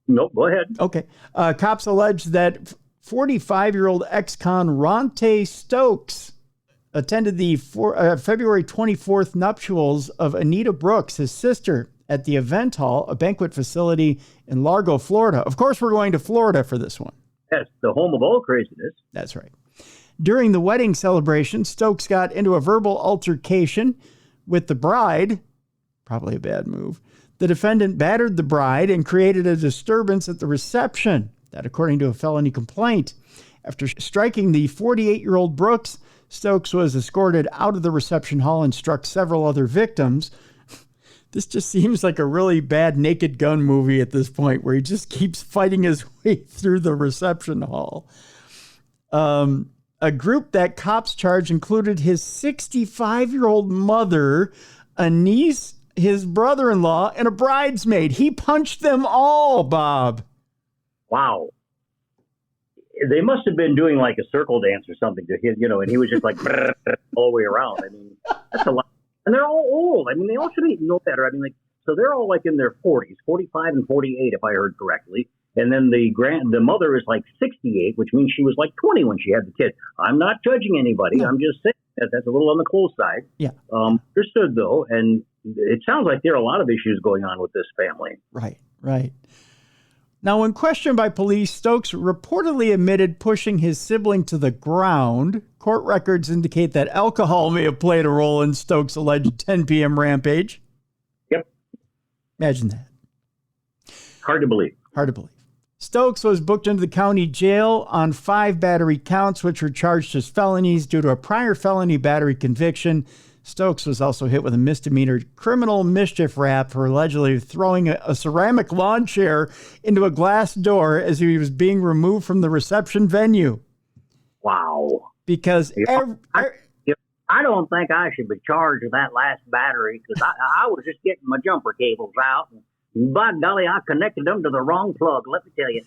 Nope, go ahead. Okay. Cops allege that 45-year-old ex-con Ronte Stokes attended the February 24th nuptials of Anita Brooks, his sister, at the Event Hall, a banquet facility in Largo, Florida. Of course, we're going to Florida for this one. Yes, the home of all craziness. That's right. During the wedding celebration, Stokes got into a verbal altercation with the bride. Probably a bad move. The defendant battered the bride and created a disturbance at the reception. That, according to a felony complaint. After striking the 48-year-old Brooks, Stokes was escorted out of the reception hall and struck several other victims. This just seems like a really bad Naked Gun movie at this point, where he just keeps fighting his way through the reception hall. A group that cops charged included his 65-year-old mother, a niece, his brother-in-law, and a bridesmaid. He punched them all, Bob. Wow. They must have been doing like a circle dance or something to him, and he was just like all the way around. I mean, that's a lot. And they're all old. I mean, they all should know better. I mean, so they're all like in their 40s, 45 and 48, if I heard correctly. And then the mother is like 68, which means she was like 20 when she had the kid. I'm not judging anybody. No. I'm just saying that's a little on the close side. Yeah. Understood, though. And it sounds like there are a lot of issues going on with this family. Right. Now, when questioned by police, Stokes reportedly admitted pushing his sibling to the ground. Court records indicate that alcohol may have played a role in Stokes' alleged 10 p.m. rampage. Yep. Imagine that. Hard to believe. Stokes was booked into the county jail on 5 battery counts, which were charged as felonies due to a prior felony battery conviction. Stokes was also hit with a misdemeanor criminal mischief rap for allegedly throwing a ceramic lawn chair into a glass door as he was being removed from the reception venue. Wow. Because I don't think I should be charged with that last battery because I was just getting my jumper cables out. And by golly, I connected them to the wrong plug, let me tell you.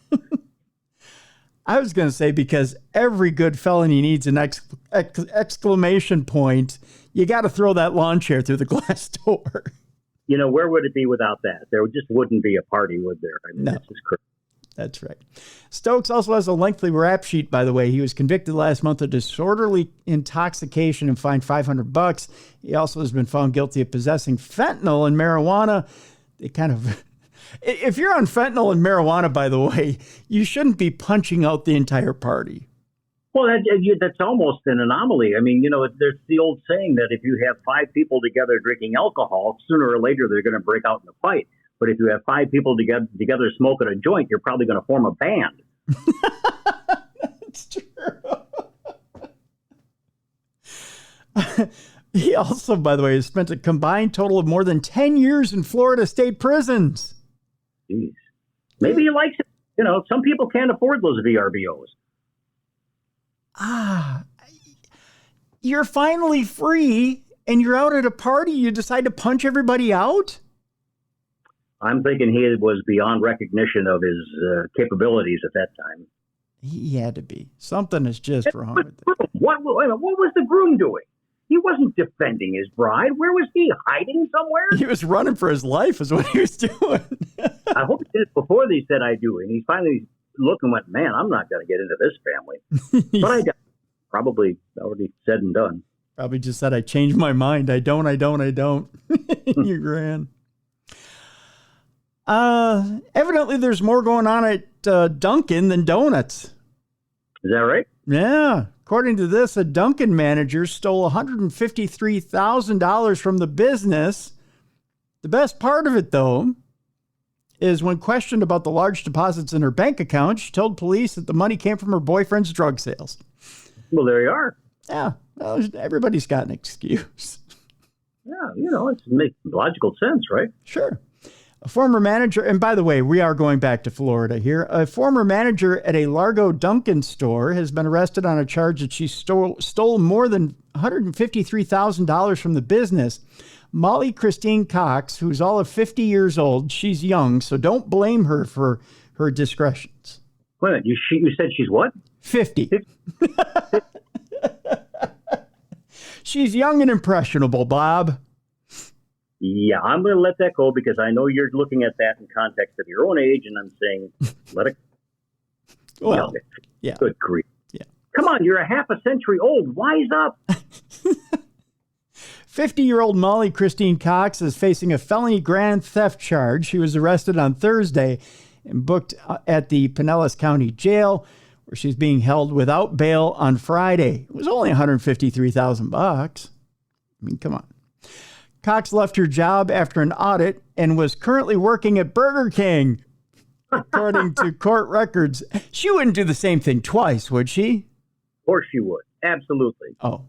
I was going to say, because every good felony needs an exclamation point. You got to throw that lawn chair through the glass door. You know, where would it be without that? There just wouldn't be a party, would there? I mean, No. This is crazy. That's right. Stokes also has a lengthy rap sheet, by the way. He was convicted last month of disorderly intoxication and fined $500. He also has been found guilty of possessing fentanyl and marijuana. They kind of... If you're on fentanyl and marijuana, by the way, you shouldn't be punching out the entire party. Well, that's almost an anomaly. I mean, you know, there's the old saying that if you have 5 people together drinking alcohol, sooner or later they're going to break out in a fight. But if you have 5 people together smoking a joint, you're probably going to form a band. That's true. He also, by the way, has spent a combined total of more than 10 years in Florida state prisons. Jeez. Maybe he likes it. You know, some people can't afford those VRBOs. You're finally free and you're out at a party. You decide to punch everybody out? I'm thinking he was beyond recognition of his capabilities at that time. He had to be. Something is just wrong with it. What was the groom doing? He wasn't defending his bride. Where was he? Hiding somewhere? He was running for his life is what he was doing. I hope he did it before they said I do. And he finally looked and went, man, I'm not going to get into this family. But I probably already said and done. Probably just said, I changed my mind. I don't. You ran. Evidently, there's more going on at Dunkin' than donuts. Is that right? Yeah. According to this, a Dunkin' manager stole $153,000 from the business. The best part of it, though, is when questioned about the large deposits in her bank account, she told police that the money came from her boyfriend's drug sales. Well, there you are. Yeah. Well, everybody's got an excuse. Yeah, you know, it makes logical sense, right? Sure. A former manager, and by the way, we are going back to Florida here. A former manager at a Largo Dunkin' store has been arrested on a charge that she stole more than $153,000 from the business. Molly Christine Cox, who's all of 50 years old, she's young, so don't blame her for her discretions. Wait a minute, you said she's what? 50. She's young and impressionable, Bob. Yeah, I'm going to let that go because I know you're looking at that in context of your own age, and I'm saying, let it go. Well, yeah. Good grief. Yeah. Come on, you're a half a century old. Wise up. 50-year-old Molly Christine Cox is facing a felony grand theft charge. She was arrested on Thursday and booked at the Pinellas County Jail, where she's being held without bail on Friday. It was only $153,000. I mean, come on. Cox left her job after an audit and was currently working at Burger King, according to court records. She wouldn't do the same thing twice, would she? Of course she would. Absolutely. Oh.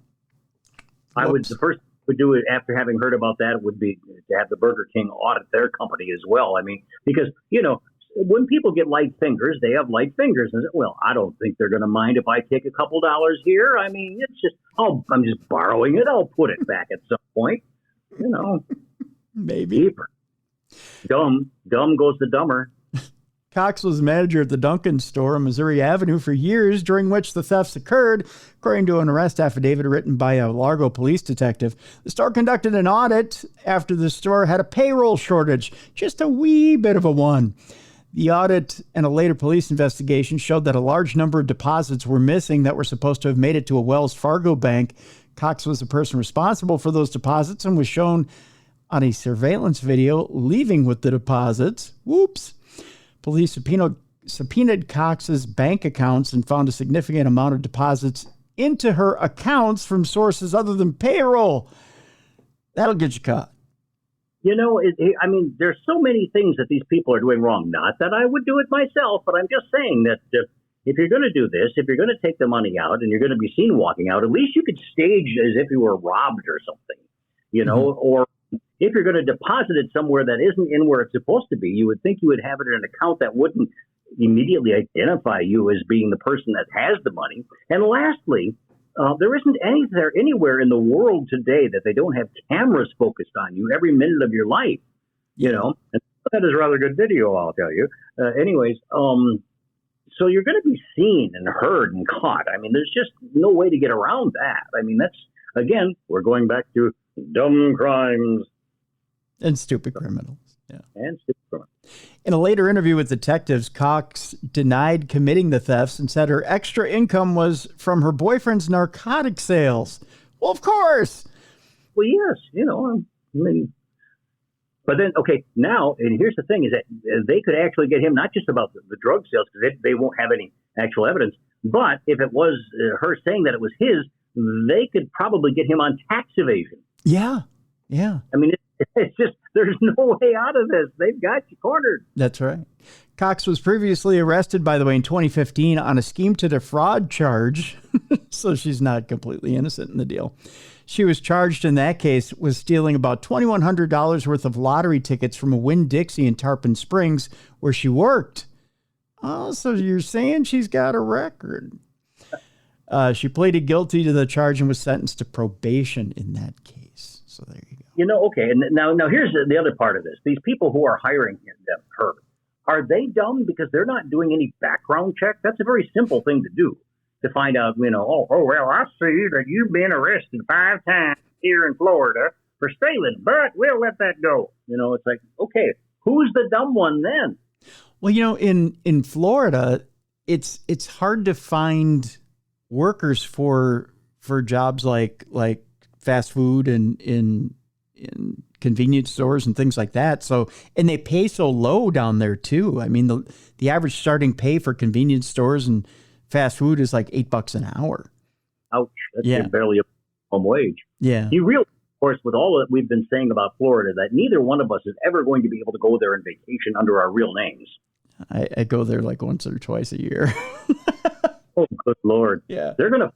I would. The first would do it after having heard about that would be to have the Burger King audit their company as well. I mean, because, you know, when people get light fingers, they have light fingers. And well, I don't think they're going to mind if I take a couple dollars here. I mean, it's just, I'm just borrowing it. I'll put it back at some point. You know, maybe. Deeper. Dumb goes the dumber. Cox was manager at the Dunkin' store on Missouri Avenue for years, during which the thefts occurred, according to an arrest affidavit written by a Largo police detective. The store conducted an audit after the store had a payroll shortage, just a wee bit of a one. The audit and a later police investigation showed that a large number of deposits were missing that were supposed to have made it to a Wells Fargo bank. Cox was the person responsible for those deposits and was shown on a surveillance video leaving with the deposits. Whoops. Police subpoenaed Cox's bank accounts and found a significant amount of deposits into her accounts from sources other than payroll. That'll get you caught. I mean, there's so many things that these people are doing wrong. Not that I would do it myself, but I'm just saying that if you're going to do this, if you're going to take the money out and you're going to be seen walking out, at least you could stage as if you were robbed or something, or if you're going to deposit it somewhere that isn't in where it's supposed to be, you would think you would have it in an account that wouldn't immediately identify you as being the person that has the money. And lastly, there isn't anywhere in the world today that they don't have cameras focused on you every minute of your life, And that is rather good video, I'll tell you. So you're going to be seen and heard and caught. I mean, there's just no way to get around that. I mean, that's, again, we're going back to dumb crimes. And stupid criminals. Yeah. And stupid criminals. In a later interview with detectives, Cox denied committing the thefts and said her extra income was from her boyfriend's narcotic sales. Well, of course. Well, yes, I mean, but then, okay, now, and here's the thing, is that they could actually get him not just about the drug sales, because they won't have any actual evidence, but if it was her saying that it was his, they could probably get him on tax evasion. Yeah. I mean, it's just, there's no way out of this. They've got you cornered. That's right. Cox was previously arrested, by the way, in 2015 on a scheme to defraud charge. So she's not completely innocent in the deal. She was charged in that case with stealing about $2,100 worth of lottery tickets from a Winn-Dixie in Tarpon Springs, where she worked. Oh, so you're saying she's got a record. She pleaded guilty to the charge and was sentenced to probation in that case. So there you go. Okay, and now here's the other part of this. These people who are hiring her, are they dumb because they're not doing any background check? That's a very simple thing to do, to find out, well, I see that you've been arrested 5 times here in Florida for stealing, but we'll let that go. It's like, okay, who's the dumb one then? Well, in Florida, it's hard to find workers for jobs like fast food and in convenience stores and things like that. So, and they pay so low down there too. I mean, the average starting pay for convenience stores and fast food is like $8 an hour. Ouch. That's barely a home wage. Yeah. You realize, of course, with all that we've been saying about Florida, that neither one of us is ever going to be able to go there and vacation under our real names. I go there like once or twice a year. Oh, good Lord. Yeah. They're going to,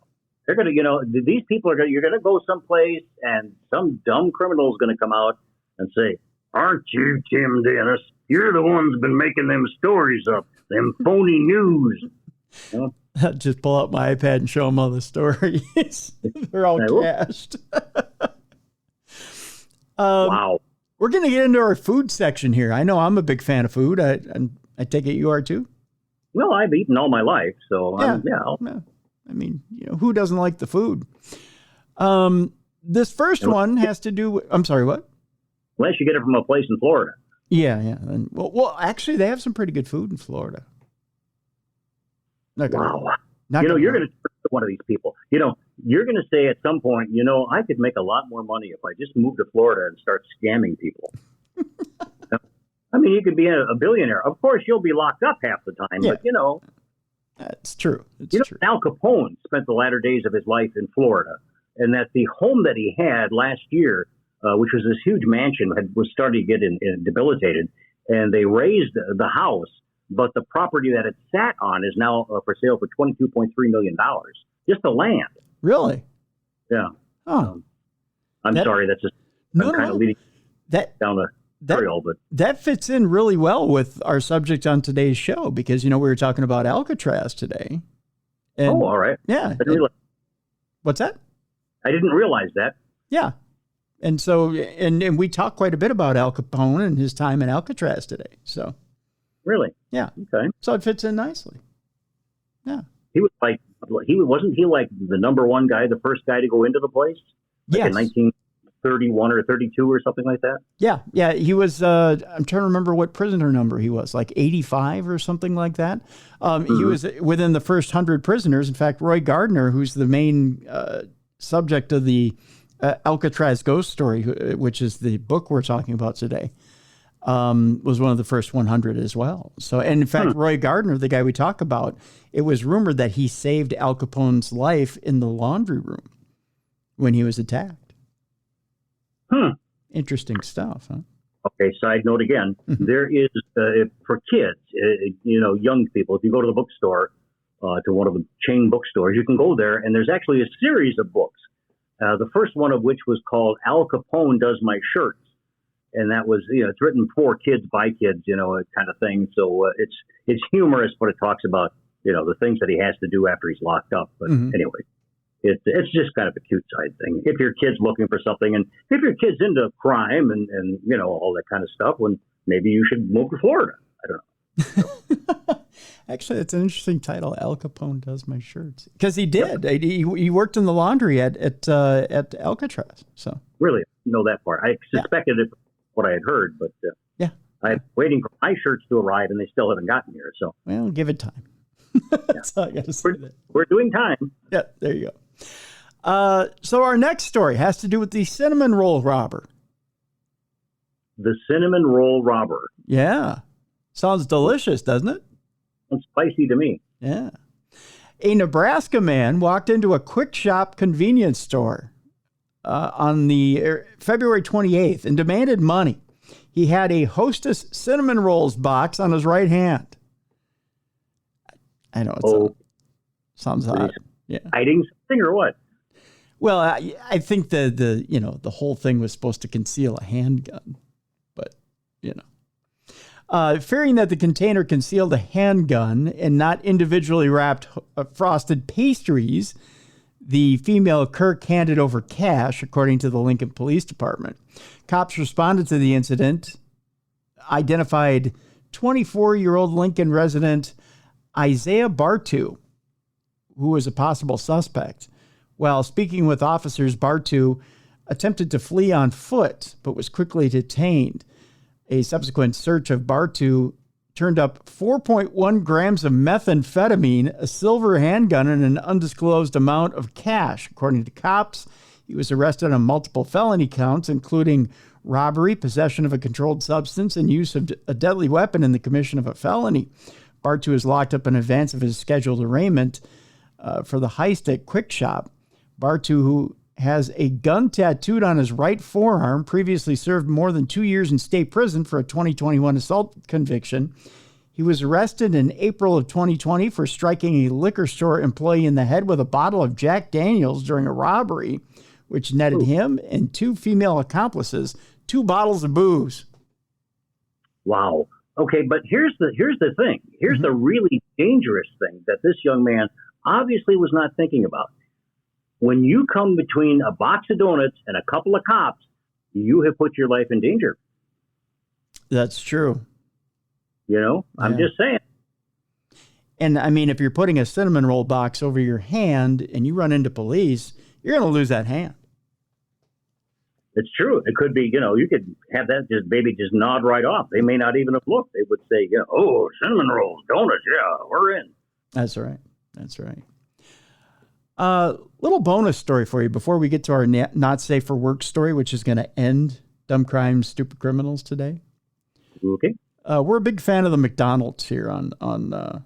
these people you're going to go someplace and some dumb criminal is going to come out and say, aren't you Tim Dennis? You're the one's been making them stories up, them phony news. Just pull out my iPad and show them all the stories. They're all cached. Wow. We're going to get into our food section here. I know I'm a big fan of food. I take it you are too? Well, I've eaten all my life, so yeah. I mean, who doesn't like the food? This first one has to do with, I'm sorry, what? Unless you get it from a place in Florida. Yeah. And, well, actually, they have some pretty good food in Florida. Wow. You're going to turn to one of these people. You're going to say at some point, I could make a lot more money if I just moved to Florida and start scamming people. I mean, you could be a billionaire. Of course, you'll be locked up half the time, but That's true. It's true. Al Capone spent the latter days of his life in Florida, and that the home that he had last year, which was this huge mansion, was starting to get debilitated, and they raised the house, but the property that it sat on is now for sale for $22.3 million. Just the land. Really? Yeah. Oh. I'm sorry. That's just kind of leading down a trail, but that fits in really well with our subject on today's show because we were talking about Alcatraz today. And, all right. Yeah. What's that? I didn't realize that. Yeah. And so, and we talked quite a bit about Al Capone and his time in Alcatraz today. So. Really? Yeah. Okay. So it fits in nicely. Yeah. Wasn't he like the number one guy, the first guy to go into the place? Like yes. In 1931 or 32 or something like that? Yeah. Yeah. He was, I'm trying to remember what prisoner number he was, like 85 or something like that. He was within the first 100 prisoners. In fact, Roy Gardner, who's the main subject of the Alcatraz ghost story, which is the book we're talking about today, was one of the first 100 as well. So, and in fact, Roy Gardner, the guy we talk about, it was rumored that he saved Al Capone's life in the laundry room when he was attacked. Interesting stuff, huh? Okay, side note again, there is, for kids, young people, if you go to the bookstore, to one of the chain bookstores, you can go there, and there's actually a series of books. The first one of which was called Al Capone Does My Shirts. And that was, it's written for kids, by kids, kind of thing. So it's humorous, but it talks about, the things that he has to do after he's locked up. But anyway, it's just kind of a cute side thing. If your kid's looking for something, and if your kid's into crime and all that kind of stuff, when maybe you should move to Florida. I don't know. Actually, it's an interesting title. Al Capone Does My Shirts, because he did. Yep. He worked in the laundry at Alcatraz. So really know that part. I suspected it, what I had heard, but I'm waiting for my shirts to arrive, and they still haven't gotten here. So give it time. That's all I got to say. We're doing time. Yeah, there you go. So our next story has to do with the cinnamon roll robber. The cinnamon roll robber. Yeah. Sounds delicious, doesn't it? Sounds spicy to me. Yeah. A Nebraska man walked into a quick shop convenience store on the February 28th and demanded money. He had a Hostess cinnamon rolls box on his right hand. I know it sounds odd. Yeah. Hiding something or what? Well, I think the whole thing was supposed to conceal a handgun, but fearing that the container concealed a handgun and not individually wrapped frosted pastries, the female Kirk handed over cash, according to the Lincoln Police Department. Cops responded to the incident, identified 24-year-old Lincoln resident Isaiah Bartu, who was a possible suspect. While speaking with officers, Bartu attempted to flee on foot, but was quickly detained. A subsequent search of Bartu turned up 4.1 grams of methamphetamine, a silver handgun, and an undisclosed amount of cash. According to cops, he was arrested on multiple felony counts, including robbery, possession of a controlled substance, and use of a deadly weapon in the commission of a felony. Bartu is locked up in advance of his scheduled arraignment for the heist at Quick Shop. Bartu, who has a gun tattooed on his right forearm, previously served more than 2 years in state prison for a 2021 assault conviction. He was arrested in April of 2020 for striking a liquor store employee in the head with a bottle of Jack Daniels during a robbery, which netted him and two female accomplices 2 bottles of booze. Wow. Okay, but here's the thing. Here's the really dangerous thing that this young man obviously was not thinking about. When you come between a box of donuts and a couple of cops, you have put your life in danger. That's true. I'm just saying. And I mean, if you're putting a cinnamon roll box over your hand and you run into police, you're going to lose that hand. It's true. It could be, you could have that just nod right off. They may not even have looked. They would say, oh, cinnamon rolls, donuts. Yeah, we're in. That's right. That's right. Little bonus story for you before we get to our not safe for work story, which is going to end Dumb Crimes, Stupid Criminals today. Okay. We're a big fan of the McDonald's here on Dumb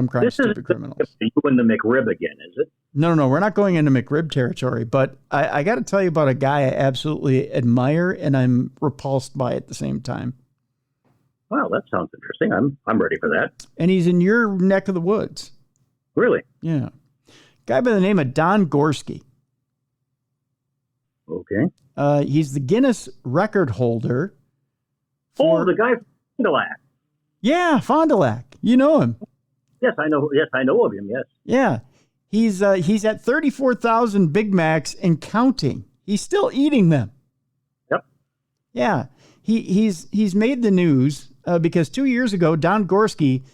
Crimes, Stupid Criminals. You in the McRib again, is it? No, we're not going into McRib territory, but I got to tell you about a guy I absolutely admire and I'm repulsed by at the same time. Well, that sounds interesting. I'm ready for that. And he's in your neck of the woods. Really? Yeah. Guy by the name of Don Gorski. Okay. He's the Guinness record holder. The guy from Fond du Lac. Yeah, Fond du Lac. You know him. Yes, I know. Yes, I know of him. Yes. Yeah. He's at 34,000 Big Macs and counting. He's still eating them. Yep. Yeah. He's made the news because 2 years ago, Don Gorski,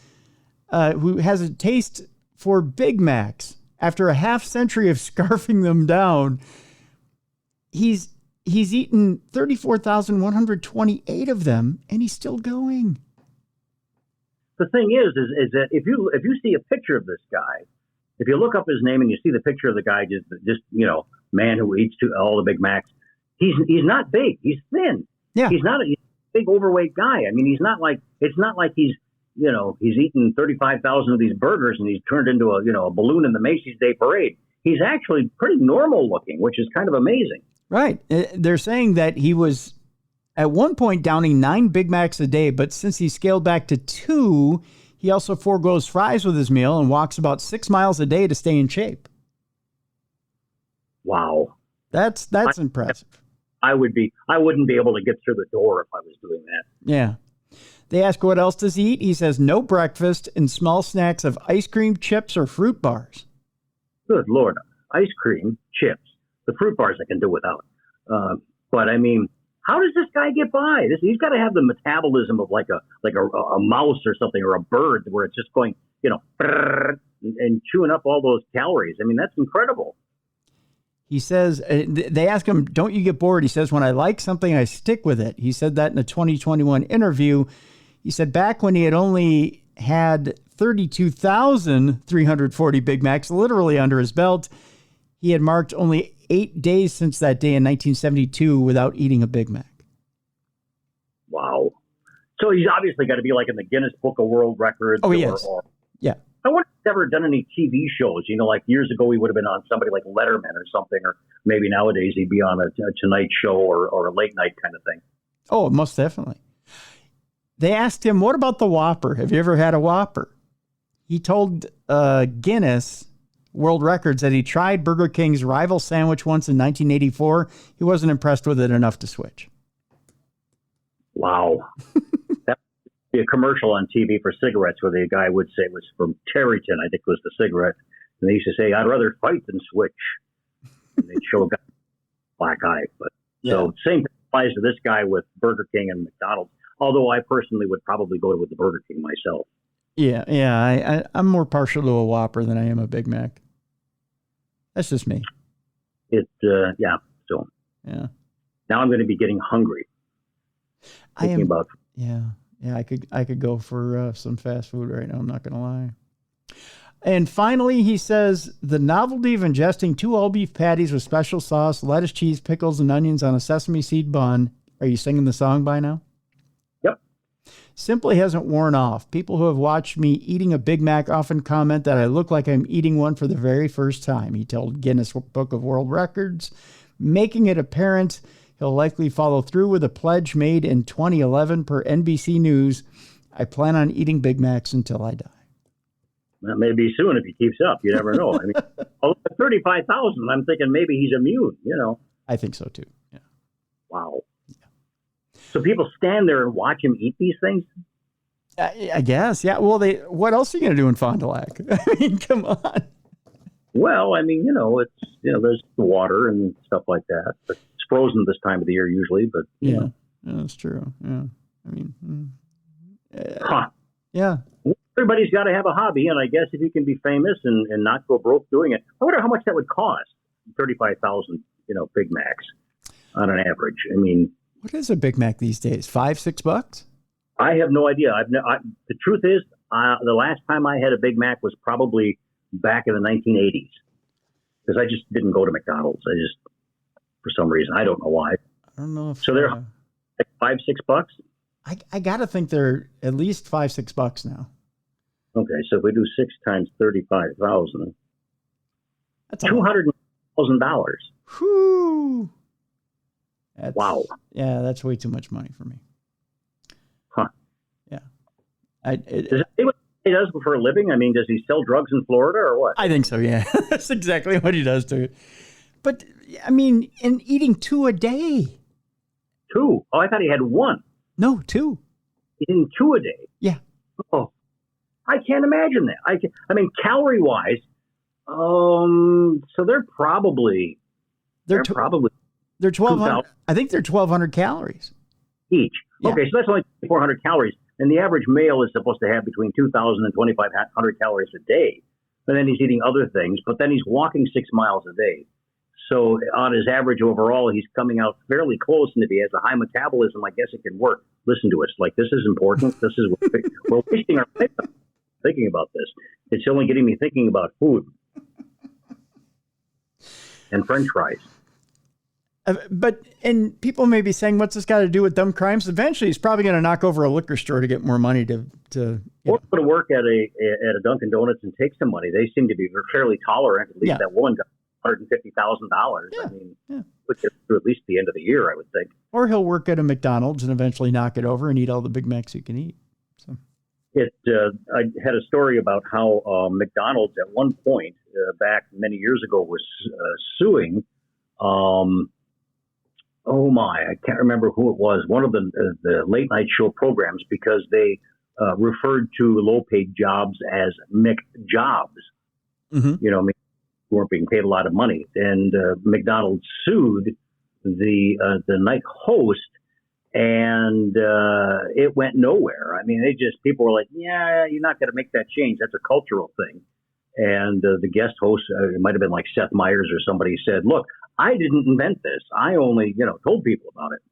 who has a taste for Big Macs, after a half century of scarfing them down, he's eaten 34,128 of them, and he's still going. The thing is that if you see a picture of this guy, if you look up his name and you see the picture of the guy, just man who eats all the Big Macs, he's not big. He's thin. Yeah. He's not a big overweight guy. I mean, it's not like he's eaten 35,000 of these burgers and he's turned into a balloon in the Macy's Day Parade. He's actually pretty normal looking, which is kind of amazing. Right. They're saying that he was At one point downing 9 Big Macs a day, but since he scaled back to 2, he also forgoes fries with his meal and walks about 6 miles a day to stay in shape. Wow. That's impressive. I wouldn't be able to get through the door if I was doing that. Yeah. They ask what else does he eat? He says no breakfast and small snacks of ice cream, chips, or fruit bars. Good Lord. Ice cream, chips, the fruit bars I can do without. But I mean, how does this guy get by? He's got to have the metabolism of like a mouse or something, or a bird, where it's just going, and chewing up all those calories. I mean, that's incredible. He says, they ask him, don't you get bored? He says, when I like something, I stick with it. He said that in a 2021 interview. He said back when he had only had 32,340 Big Macs literally under his belt, he had marked only 8 days since that day in 1972 without eating a Big Mac. Wow. So he's obviously got to be like in the Guinness Book of World Records. Oh, yes. Yeah. I wonder if he's ever done any TV shows. Like years ago, he would have been on somebody like Letterman or something, or maybe nowadays he'd be on a Tonight Show or a late night kind of thing. Oh, most definitely. They asked him, what about the Whopper? Have you ever had a Whopper? He told Guinness World Records that he tried Burger King's rival sandwich once in 1984. He wasn't impressed with it enough to switch. Wow. That would be a commercial on TV for cigarettes where the guy would say it was from Terryton, I think was the cigarette. And they used to say, I'd rather fight than switch. And they'd show a guy black eye. But So same thing applies to this guy with Burger King and McDonald's. Although I personally would probably go with the Burger King myself. Yeah. I'm more partial to a Whopper than I am a Big Mac. That's just me. So yeah. Now I'm going to be getting hungry. Yeah. I could go for some fast food right now. I'm not going to lie. And finally, he says the novelty of ingesting 2 all beef patties with special sauce, lettuce, cheese, pickles, and onions on a sesame seed bun. Are you singing the song by now? Yep. Simply hasn't worn off. People who have watched me eating a Big Mac often comment that I look like I'm eating one for the very first time. He told Guinness Book of World Records, making it apparent he'll likely follow through with a pledge made in 2011 per NBC News. I plan on eating Big Macs until I die. That may be soon if he keeps up. You never know. I mean, 35,000, I'm thinking maybe he's immune, I think so too. Yeah. Wow. So people stand there and watch him eat these things? I guess, yeah. Well, what else are you going to do in Fond du Lac? I mean, come on. Well, I mean, it's there's the water and stuff like that. But it's frozen this time of the year usually, but yeah, that's true. Yeah, I mean, yeah. Everybody's got to have a hobby, and I guess if you can be famous and not go broke doing it, I wonder how much that would cost. 35,000, Big Macs on an average. I mean, what is a Big Mac these days? $5-6? I have no idea. The truth is, the last time I had a Big Mac was probably back in the 1980s, because I just didn't go to McDonald's. For some reason, I don't know why. I don't know if so. They're like $5-6. I gotta think they're at least $5-6 now. Okay, so if we do 6 times 35,000, that's $200,000. Whoo! Wow. Yeah, that's way too much money for me. Huh. Yeah. Does that say what he does for a living? I mean, does he sell drugs in Florida or what? I think so, yeah. That's exactly what he does too. But, I mean, in eating 2 a day. 2? Oh, I thought he had 1. No, 2. Eating 2 a day? Yeah. Oh, I can't imagine that. I mean, calorie-wise, so they're probably 1,200. I think they're 1,200 calories each. Yeah. Okay, so that's only 400 calories, and the average male is supposed to have between 2,000 and 2,500 calories a day. And then he's eating other things, but then he's walking 6 miles a day. So on his average overall, he's coming out fairly close. And if he has a high metabolism, I guess it can work. Listen to us. Like, this is important. This is we're wasting our time thinking about this. It's only getting me thinking about food and French fries. And people may be saying, what's this got to do with dumb crimes? Eventually, he's probably going to knock over a liquor store to get more money to or go to work at a Dunkin' Donuts and take some money. They seem to be fairly tolerant. At least that woman got $150,000. Yeah, I mean, yeah. would get through at least the end of the year, I would think. Or he'll work at a McDonald's and eventually knock it over and eat all the Big Macs you can eat. So I had a story about how McDonald's at one point back many years ago was suing. I can't remember who it was. One of the late night show programs, because they referred to low paid jobs as McJobs. Mhm. You know, who weren't being paid a lot of money, and McDonald's sued the night host. And it went nowhere. I mean, people were like, yeah, you're not going to make that change. That's a cultural thing. And the guest host, it might have been like Seth Meyers or somebody, said, look, I didn't invent this. I only, told people about it.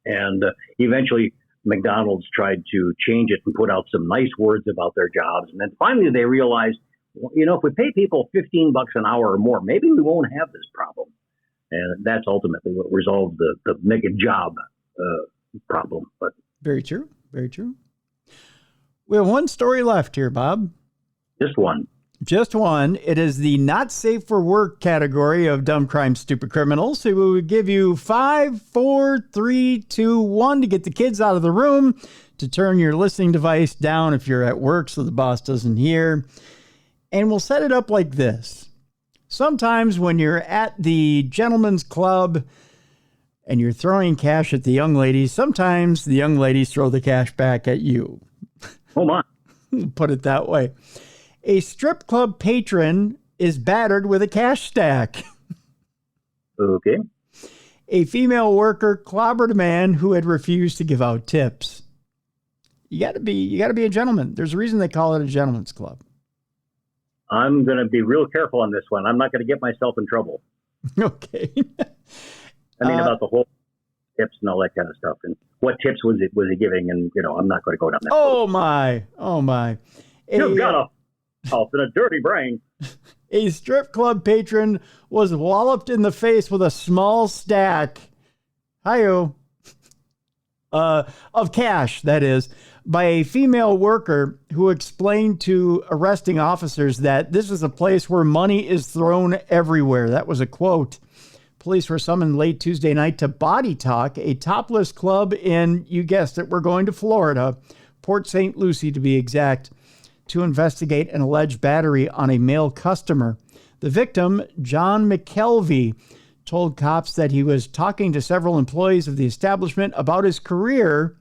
And eventually McDonald's tried to change it and put out some nice words about their jobs. And then finally they realized, if we pay people $15 an hour or more, maybe we won't have this problem. And that's ultimately what resolved the make a job problem. But very true. Very true. We have one story left here, Bob. Just one. Just one. It is the not safe for work category of dumb crime, stupid criminals. So we would give you 5, 4, 3, 2, 1 to get the kids out of the room, to turn your listening device down if you're at work so the boss doesn't hear. And we'll set it up like this. Sometimes when you're at the gentleman's club and you're throwing cash at the young ladies, sometimes the young ladies throw the cash back at you. Oh, my. Put it that way. A strip club patron is battered with a cash stack. Okay. A female worker clobbered a man who had refused to give out tips. You got to be a gentleman. There's a reason they call it a gentleman's club. I'm going to be real careful on this one. I'm not going to get myself in trouble. Okay. About the whole tips and all that kind of stuff. And what tips was he giving? And, I'm not going to go down that road. Oh, my. You've got a mouth and a dirty brain. A strip club patron was walloped in the face with a small stack of cash, that is, by a female worker who explained to arresting officers that this is a place where money is thrown everywhere. That was a quote. Police were summoned late Tuesday night to Body Talk, a topless club in, you guessed it, we're going to Florida, Port St. Lucie to be exact, to investigate an alleged battery on a male customer. The victim, John McKelvey, told cops that he was talking to several employees of the establishment about his career.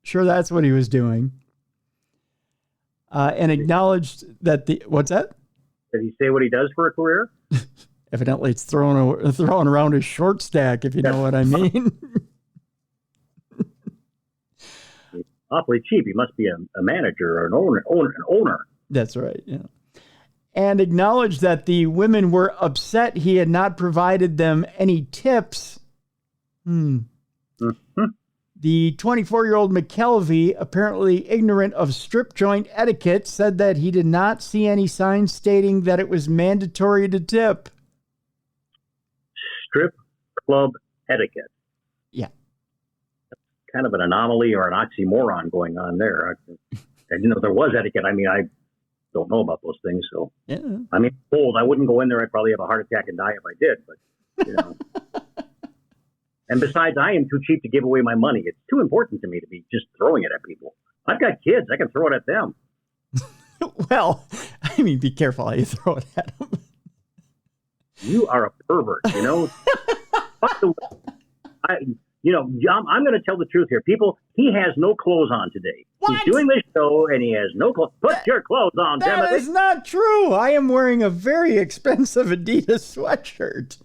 Sure, that's what he was doing. And acknowledged that what's that? Did he say what he does for a career? Evidently, it's throwing around his short stack, if you know what I mean. Awfully cheap. He must be a manager or an owner. That's right. Yeah. And acknowledged that the women were upset he had not provided them any tips. Mm-hmm. The 24-year-old McKelvey, apparently ignorant of strip joint etiquette, said that he did not see any signs stating that it was mandatory to tip. Strip club etiquette. Yeah. Kind of an anomaly or an oxymoron going on there. I didn't know there was etiquette. I mean, I don't know about those things. So, yeah. I mean, old. I wouldn't go in there. I'd probably have a heart attack and die if I did. But, And besides, I am too cheap to give away my money. It's too important to me to be just throwing it at people. I've got kids. I can throw it at them. Well, I mean, be careful how you throw it at them. You are a pervert, I'm going to tell the truth here. People, he has no clothes on today. What? He's doing this show, and he has no clothes. Put your clothes on, That Timothy. is not true. I am wearing a very expensive Adidas sweatshirt.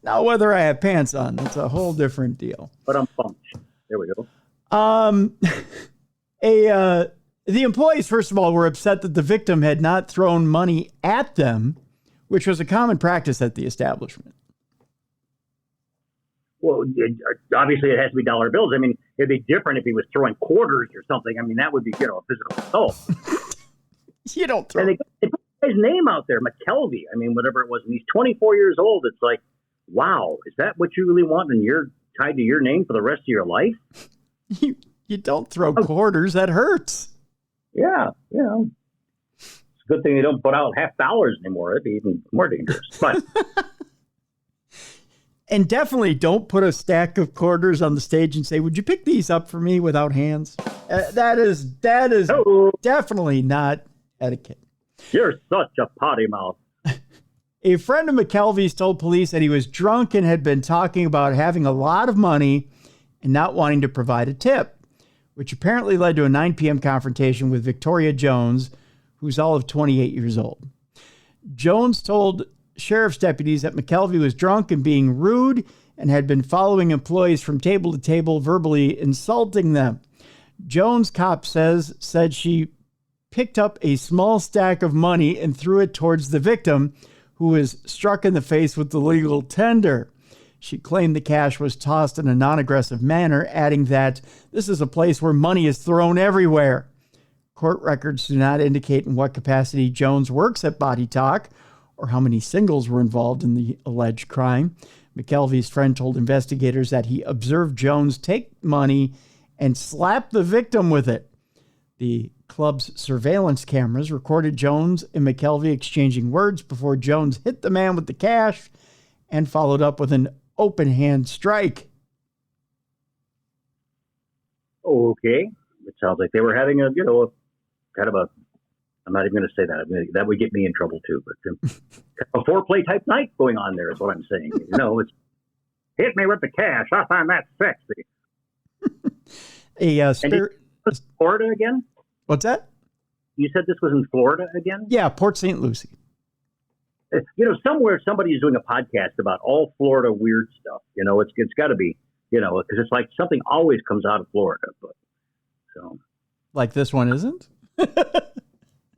Now, whether I have pants on, that's a whole different deal. But I'm pumped. There we go. The employees, first of all, were upset that the victim had not thrown money at them, which was a common practice at the establishment. Well, obviously it has to be dollar bills. I mean, it'd be different if he was throwing quarters or something. I mean, that would be, a physical assault. You don't throw. And they put his name out there, McKelvey. I mean, whatever it was. And he's 24 years old. It's like, wow, is that what you really want? And you're tied to your name for the rest of your life? You don't throw quarters. That hurts. Yeah, it's a good thing they don't put out $50 anymore. It'd be even more dangerous. But And definitely don't put a stack of quarters on the stage and say, would you pick these up for me without hands? That is definitely not etiquette. You're such a potty mouth. A friend of McKelvey's told police that he was drunk and had been talking about having a lot of money and not wanting to provide a tip, which apparently led to a 9 p.m. confrontation with Victoria Jones, who's all of 28 years old. Jones told sheriff's deputies that McKelvey was drunk and being rude and had been following employees from table to table, verbally insulting them. Jones, cop said she picked up a small stack of money and threw it towards the victim, who was struck in the face with the legal tender. She claimed the cash was tossed in a non-aggressive manner, adding that this is a place where money is thrown everywhere. Court records do not indicate in what capacity Jones works at Body Talk or how many singles were involved in the alleged crime. McKelvey's friend told investigators that he observed Jones take money and slap the victim with it. The club's surveillance cameras recorded Jones and McKelvey exchanging words before Jones hit the man with the cash and followed up with an open hand strike. Okay. It sounds like they were having I'm not even going to say that. That would get me in trouble too, but a foreplay type night going on there is what I'm saying. It's hit me with the cash. I find that sexy. Florida again? What's that? You said this was in Florida again? Yeah, Port St. Lucie. Somewhere somebody's doing a podcast about all Florida weird stuff. It's got to be, because it's like something always comes out of Florida. But so, like this one isn't?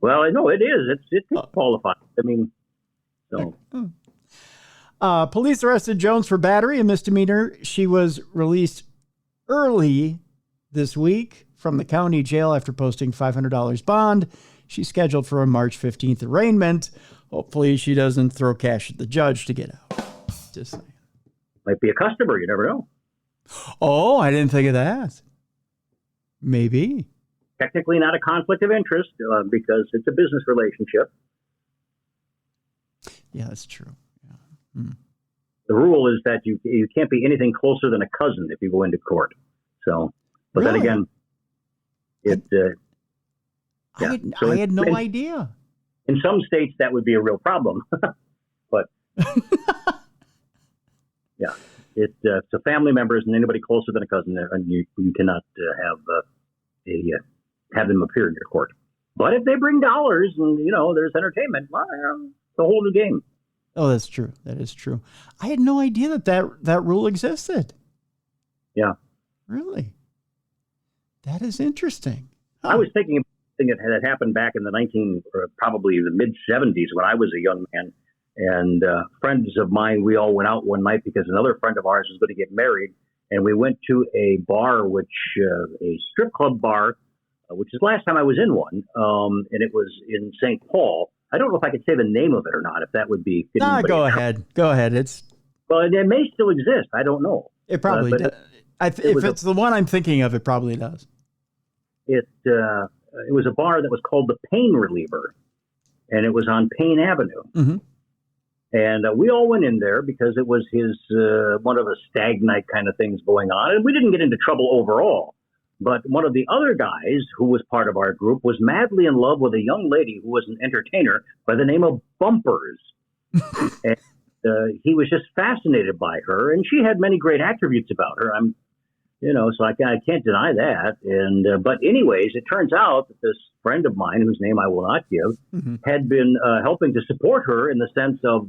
Well, I know it is. It qualifies. I mean, so. Police arrested Jones for battery, a misdemeanor. She was released early this week from the county jail after posting $500 bond. She's scheduled for a March 15th arraignment. Hopefully she doesn't throw cash at the judge to get out. Just saying. Might be a customer. You never know. Oh, I didn't think of that. Maybe. Technically not a conflict of interest because it's a business relationship. Yeah, that's true. Yeah. The rule is that you can't be anything closer than a cousin if you go into court. So, but really? Then again, I had no idea. In some states, that would be a real problem. But yeah, it's a family members and anybody closer than a cousin, and you cannot have them appear in your court. But if they bring dollars and there's entertainment, well, it's a whole new game. Oh, that's true. That is true. I had no idea that rule existed. Yeah. Really? That is interesting. Huh. I was thinking of something that had happened back in probably the mid 70s when I was a young man. And friends of mine, we all went out one night because another friend of ours was going to get married. And we went to a bar, a strip club bar, which is the last time I was in one. And it was in St. Paul. I don't know if I could say the name of it or not, if that would be. Go ahead. Go ahead. Well, it may still exist. I don't know. It probably does. If it's the one I'm thinking of, it probably does. It was a bar that was called the Pain Reliever, and it was on Payne Avenue. Mm-hmm. And we all went in there because it was his one of the stag night kind of things going on, and we didn't get into trouble overall. But one of the other guys who was part of our group was madly in love with a young lady who was an entertainer by the name of Bumpers. And he was just fascinated by her, and she had many great attributes about her. So I can't deny that. And but anyways, it turns out that this friend of mine, whose name I will not give, mm-hmm. had been helping to support her in the sense of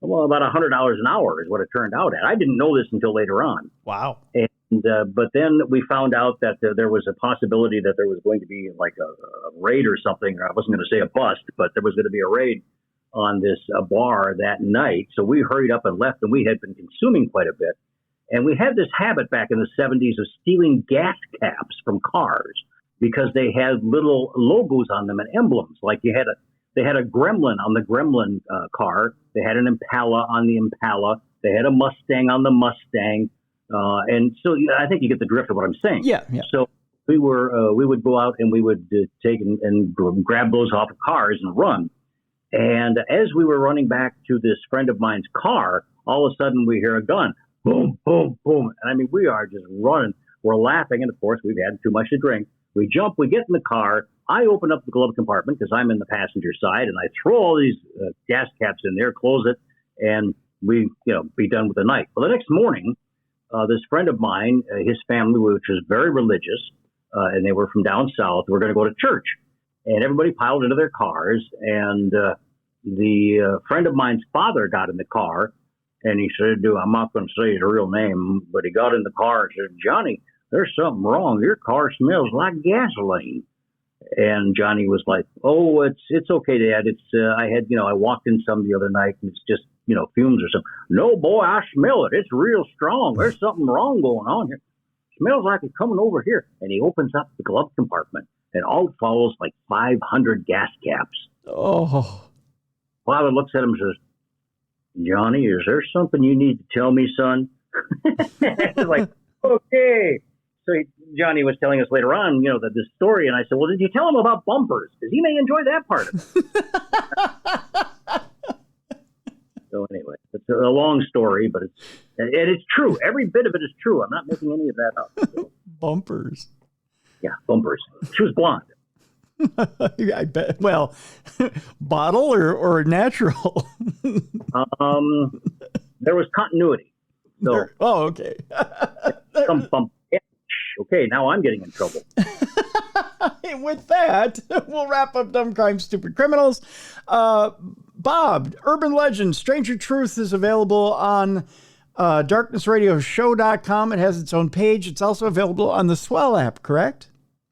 about $100 an hour is what it turned out at. I didn't know this until later on. Wow. And but then we found out that there was a possibility that there was going to be like a raid or something. I wasn't going to say a bust, but there was going to be a raid on this bar that night. So we hurried up and left, and we had been consuming quite a bit. And we had this habit back in the 70s of stealing gas caps from cars because they had little logos on them and emblems. Like they had a Gremlin on the Gremlin car. They had an Impala on the Impala. They had a Mustang on the Mustang. And so I think you get the drift of what I'm saying. Yeah. So we would go out and we would take and grab those off of cars and run. And as we were running back to this friend of mine's car, all of a sudden we hear a gun. Boom, boom, boom. And I mean, we are just running. We're laughing. And of course, we've had too much to drink. We jump, we get in the car. I open up the glove compartment because I'm in the passenger side, and I throw all these gas caps in there, close it, and we, be done with the night. Well, the next morning, this friend of mine, his family, which was very religious, and they were from down south, were going to go to church. And everybody piled into their cars, and the friend of mine's father got in the car, and he said, I'm not going to say his real name, but he got in the car and said, Johnny, there's something wrong. Your car smells like gasoline. And Johnny was like, oh, it's okay, Dad. I walked in some the other night, and it's just, fumes or something. No, boy, I smell it. It's real strong. There's something wrong going on here. Smells like it's coming over here. And he opens up the glove compartment, and out follows like 500 gas caps. Oh. Father looks at him and says, Johnny, is there something you need to tell me, son? It's like, okay. So Johnny was telling us later on, this story, and I said, well, did you tell him about bumpers? Because he may enjoy that part of it. So anyway, it's a long story, but it's true. Every bit of it is true. I'm not making any of that up. So. Bumpers. Yeah, bumpers. She was blonde. I bet. Well, bottle or natural? There was continuity. So, okay. Some bump. Okay, now I'm getting in trouble. And with that, we'll wrap up Dumb Crime, Stupid Criminals. Bob, Urban Legend, Stranger Truth is available on darknessradioshow.com. It has its own page. It's also available on the Swell app, correct?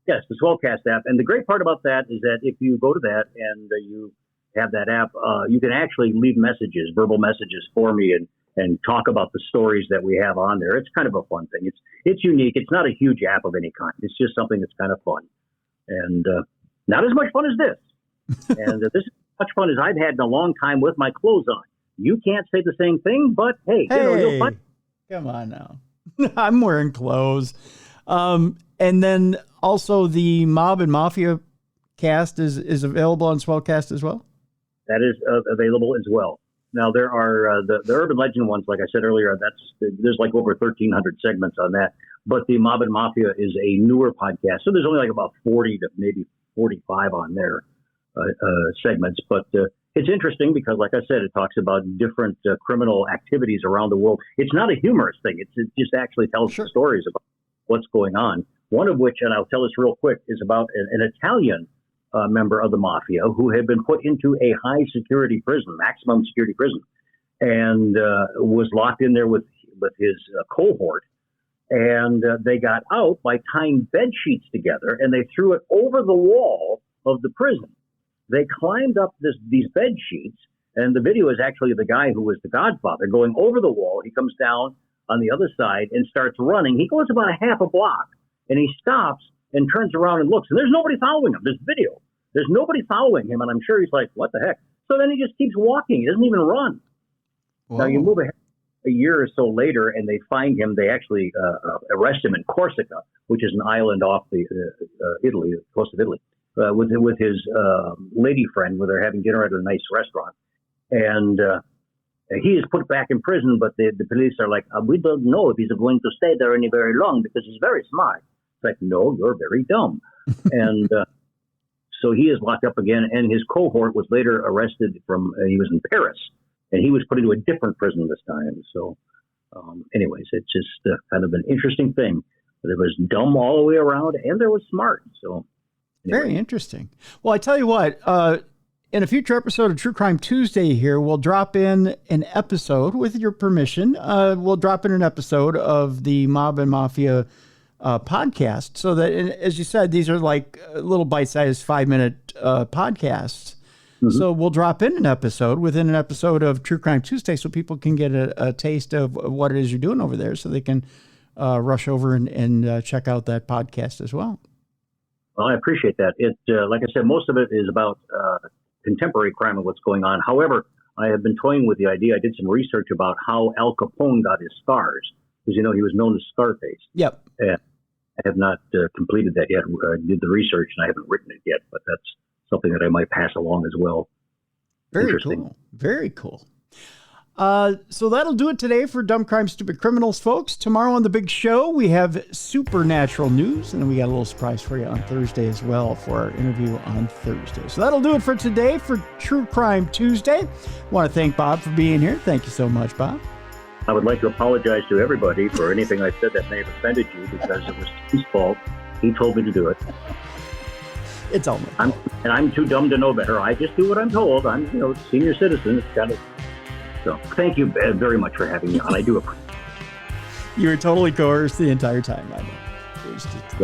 Yes, the Swellcast app. And the great part about that is that if you go to that and you have that app, you can actually leave messages, verbal messages for me and talk about the stories that we have on there. It's kind of a fun thing. It's unique. It's not a huge app of any kind. It's just something that's kind of fun. And not as much fun as this. And this is as much fun as I've had in a long time with my clothes on. You can't say the same thing, but hey, you'll find. Come on now. I'm wearing clothes. And then also the Mob and Mafia cast is available on Swellcast as well? That is available as well. Now, there are the Urban Legend ones, like I said earlier, there's like over 1,300 segments on that. But the Mob and Mafia is a newer podcast. So there's only like about 40 to maybe 45 on their segments. But it's interesting because, like I said, it talks about different criminal activities around the world. It's not a humorous thing. It just actually tells stories about what's going on. One of which, and I'll tell this real quick, is about an Italian member of the mafia who had been put into a high security prison, maximum security prison, and was locked in there with his cohort. And they got out by tying bed sheets together, and they threw it over the wall of the prison. They climbed up these bed sheets, and the video is actually the guy who was the Godfather going over the wall. He comes down on the other side and starts running. He goes about a half a block, and he stops and turns around and looks, and there's nobody following him. There's video. There's nobody following him, and I'm sure he's like, what the heck? So then he just keeps walking. He doesn't even run. Whoa. Now, you move ahead a year or so later, and they find him. They actually arrest him in Corsica, which is an island off the Italy, the coast of Italy, with his lady friend, where they're having dinner at a nice restaurant. And he is put back in prison, but the police are like, we don't know if he's going to stay there any very long because he's very smart. It's like, no, you're very dumb. And so he is locked up again, and his cohort was later arrested he was in Paris, and he was put into a different prison this time. So anyways, it's just kind of an interesting thing. There was dumb all the way around, and there was smart. So anyway. Very interesting. Well, I tell you what, in a future episode of True Crime Tuesday here, we'll drop in an episode, with your permission, we'll drop in an episode of the Mob and Mafia podcast, so that, as you said, these are like little bite-sized 5-minute podcasts. Mm-hmm. So we'll drop in an episode within an episode of True Crime Tuesday, so people can get a taste of what it is you're doing over there, so they can rush over and check out that podcast as well. Well, I appreciate that. It, like I said, most of it is about contemporary crime and what's going on. However, I have been toying with the idea. I did some research about how Al Capone got his scars, because he was known as Scarface. Yep. I have not completed that yet. I did the research and I haven't written it yet, but that's something that I might pass along as well. Very cool. Very cool. So that'll do it today for Dumb Crime, Stupid Criminals, folks. Tomorrow on the big show, we have supernatural news, and then we got a little surprise for you on Thursday as well for our interview on Thursday. So that'll do it for today for True Crime Tuesday. Want to thank Bob for being here. Thank you so much, Bob. I would like to apologize to everybody for anything I said that may have offended you, because it was his fault. He told me to do it. It's all my fault. I'm too dumb to know better. I just do what I'm told. I'm, senior citizen. It's kind of. So thank you very much for having me on. I do appreciate it. You were totally coerced the entire time. I know.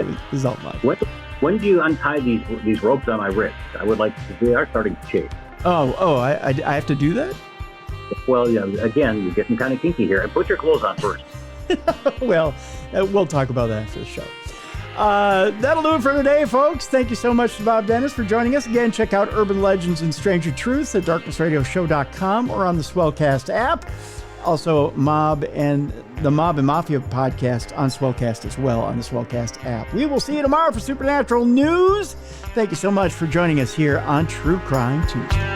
It was all my fault. When do you untie these ropes on my wrists? I would like to. They are starting to shake. I have to do that? Well, yeah. Again, you're getting kind of kinky here. And put your clothes on first. Well, we'll talk about that after the show. That'll do it for today, folks. Thank you so much to Bob Dennis for joining us. Again, check out Urban Legends and Stranger Truths at darknessradioshow.com or on the Swellcast app. Also, the Mob and Mafia podcast on Swellcast as well on the Swellcast app. We will see you tomorrow for Supernatural News. Thank you so much for joining us here on True Crime Tuesday.